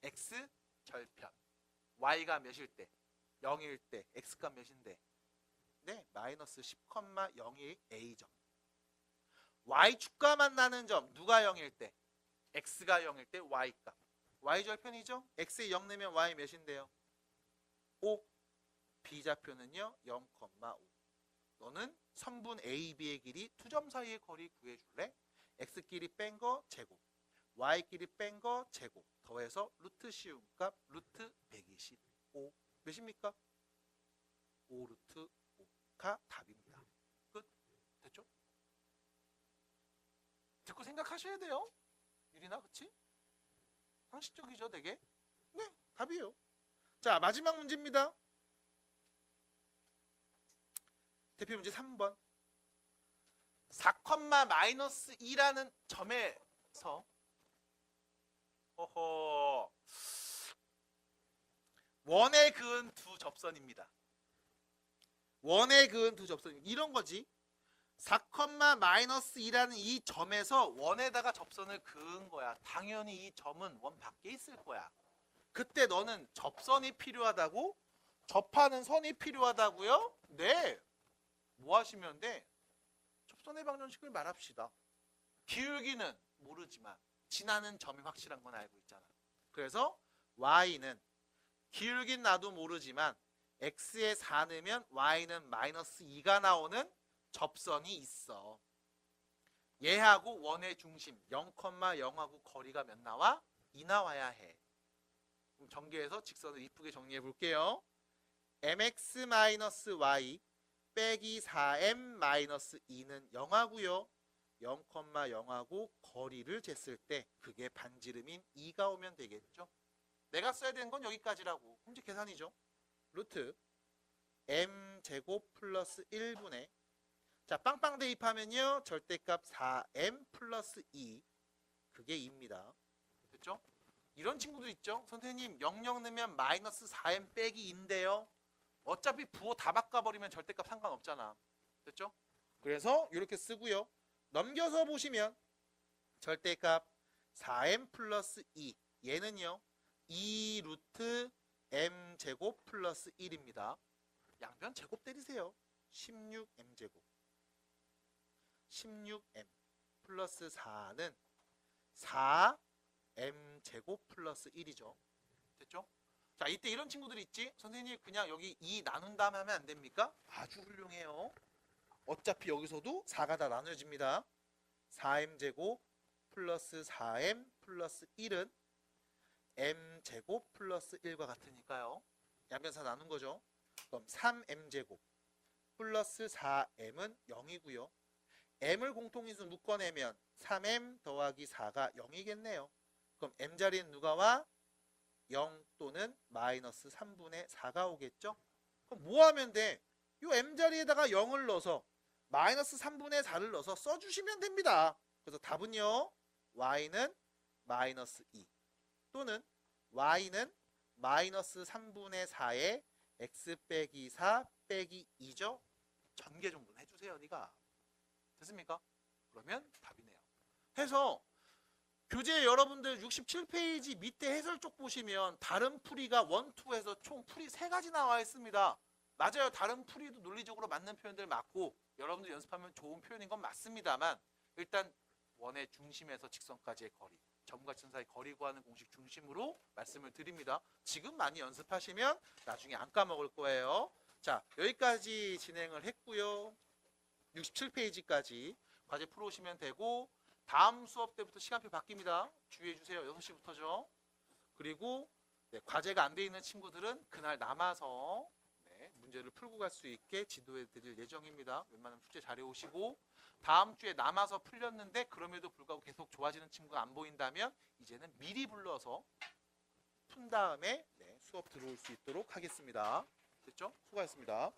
x 절편. y가 몇일 때? 0일 때. x값 몇인데? 네, 마이너스 10,01 a점. y축과 만나는 점. 누가 0일 때? x가 0일 때 y값. y절편이죠? x에 0 내면 y 몇인데요? 5. b좌표는요 0,5. 너는 선분 a, b의 길이 두 점 사이의 거리 구해줄래? x끼리 뺀 거 제곱, y끼리 뺀 거 제곱 더해서 루트 씌운 값 루트 125 몇입니까? 5루트 5가 답입니다. 끝. 됐죠? 듣고 생각하셔야 돼요. 유리나 그치? 상식적이죠 되게? 네, 답이에요. 자, 마지막 문제입니다. 대표 문제 3번. 4,-2라는 점에서 원에 그은 두 접선입니다. 원에 그은 두 접선. 이런 거지. 4,-2라는 이 점에서 원에다가 접선을 그은 거야. 당연히 이 점은 원 밖에 있을 거야. 그때 너는 접선이 필요하다고? 접하는 선이 필요하다고요? 네. 뭐 하시면 돼? 접선의 방정식을 말합시다. 기울기는 모르지만 지나는 점이 확실한 건 알고 있잖아. 그래서 y는 기울긴 나도 모르지만 x에 4 넣으면 y는 마이너스 2가 나오는 접선이 있어. 얘하고 원의 중심 0,0하고 거리가 몇 나와? 2 나와야 해. 그럼 전개해서 직선을 이쁘게 정리해 볼게요. mx-y 빼기 4m-2는 0하고요. 0,0하고 거리를 쟀을 때 그게 반지름인 2가 오면 되겠죠. 내가 써야 되는 건 여기까지라고. 그럼 이제 계산이죠. 루트 m제곱 플러스 1분의 자 빵빵 대입하면요. 절대값 4m 플러스 2 그게 2입니다. 됐죠? 이런 친구들 있죠. 선생님 00 넣으면 마이너스 4m 빼기 2인데요. 어차피 부호 다 바꿔버리면 절대값 상관없잖아. 됐죠? 그래서 이렇게 쓰고요. 넘겨서 보시면 절대값 4m 플러스 2 얘는요 2 루트 m 제곱 플러스 1입니다. 양변 제곱 때리세요. 16m 제곱 16m 플러스 4는 4m 제곱 플러스 1이죠. 됐죠? 자 이때 이런 친구들 있지? 선생님 그냥 여기 2 나눈 다음에 하면 안 됩니까? 아주 훌륭해요. 어차피 여기서도 4가 다 나눠집니다. 4m 제곱 플러스 4m 플러스 1은 m 제곱 플러스 1과 같으니까요. 양변사 나눈 거죠. 그럼 3m 제곱 플러스 4m은 0이고요. m을 공통인수 묶어내면 3m 더하기 4가 0이겠네요. 그럼 m 자리엔 누가 와? 0 또는 마이너스 3분의 4가 오겠죠? 그럼 뭐 하면 돼? 이 m 자리에다가 0을 넣어서 마이너스 3분의 4를 넣어서 써주시면 됩니다. 그래서 답은요. y는 마이너스 2 또는 y는 마이너스 3분의 4에 x 빼기 4 빼기 2죠. 전개 정도는 해주세요. 네가. 됐습니까? 그러면 답이네요. 해서 교재 여러분들 67페이지 밑에 해설 쪽 보시면 다른 풀이가 1, 2에서 총 풀이 3가지 나와 있습니다. 맞아요. 다른 풀이도 논리적으로 맞는 표현들 맞고 여러분들 연습하면 좋은 표현인 건 맞습니다만 일단 원의 중심에서 직선까지의 거리, 점과 점 사이 거리 구하는 공식 중심으로 말씀을 드립니다. 지금 많이 연습하시면 나중에 안 까먹을 거예요. 자, 여기까지 진행을 했고요. 67페이지까지 과제 풀어오시면 되고 다음 수업 때부터 시간표 바뀝니다. 주의해 주세요. 6시부터죠. 그리고 과제가 안 돼 있는 친구들은 그날 남아서 문제를 풀고 갈 수 있게 지도해 드릴 예정입니다. 웬만하면 숙제 잘해 오시고 다음 주에 남아서 풀렸는데 그럼에도 불구하고 계속 좋아지는 친구가 안 보인다면 이제는 미리 불러서 푼 다음에 수업 들어올 수 있도록 하겠습니다. 됐죠? 수고하셨습니다.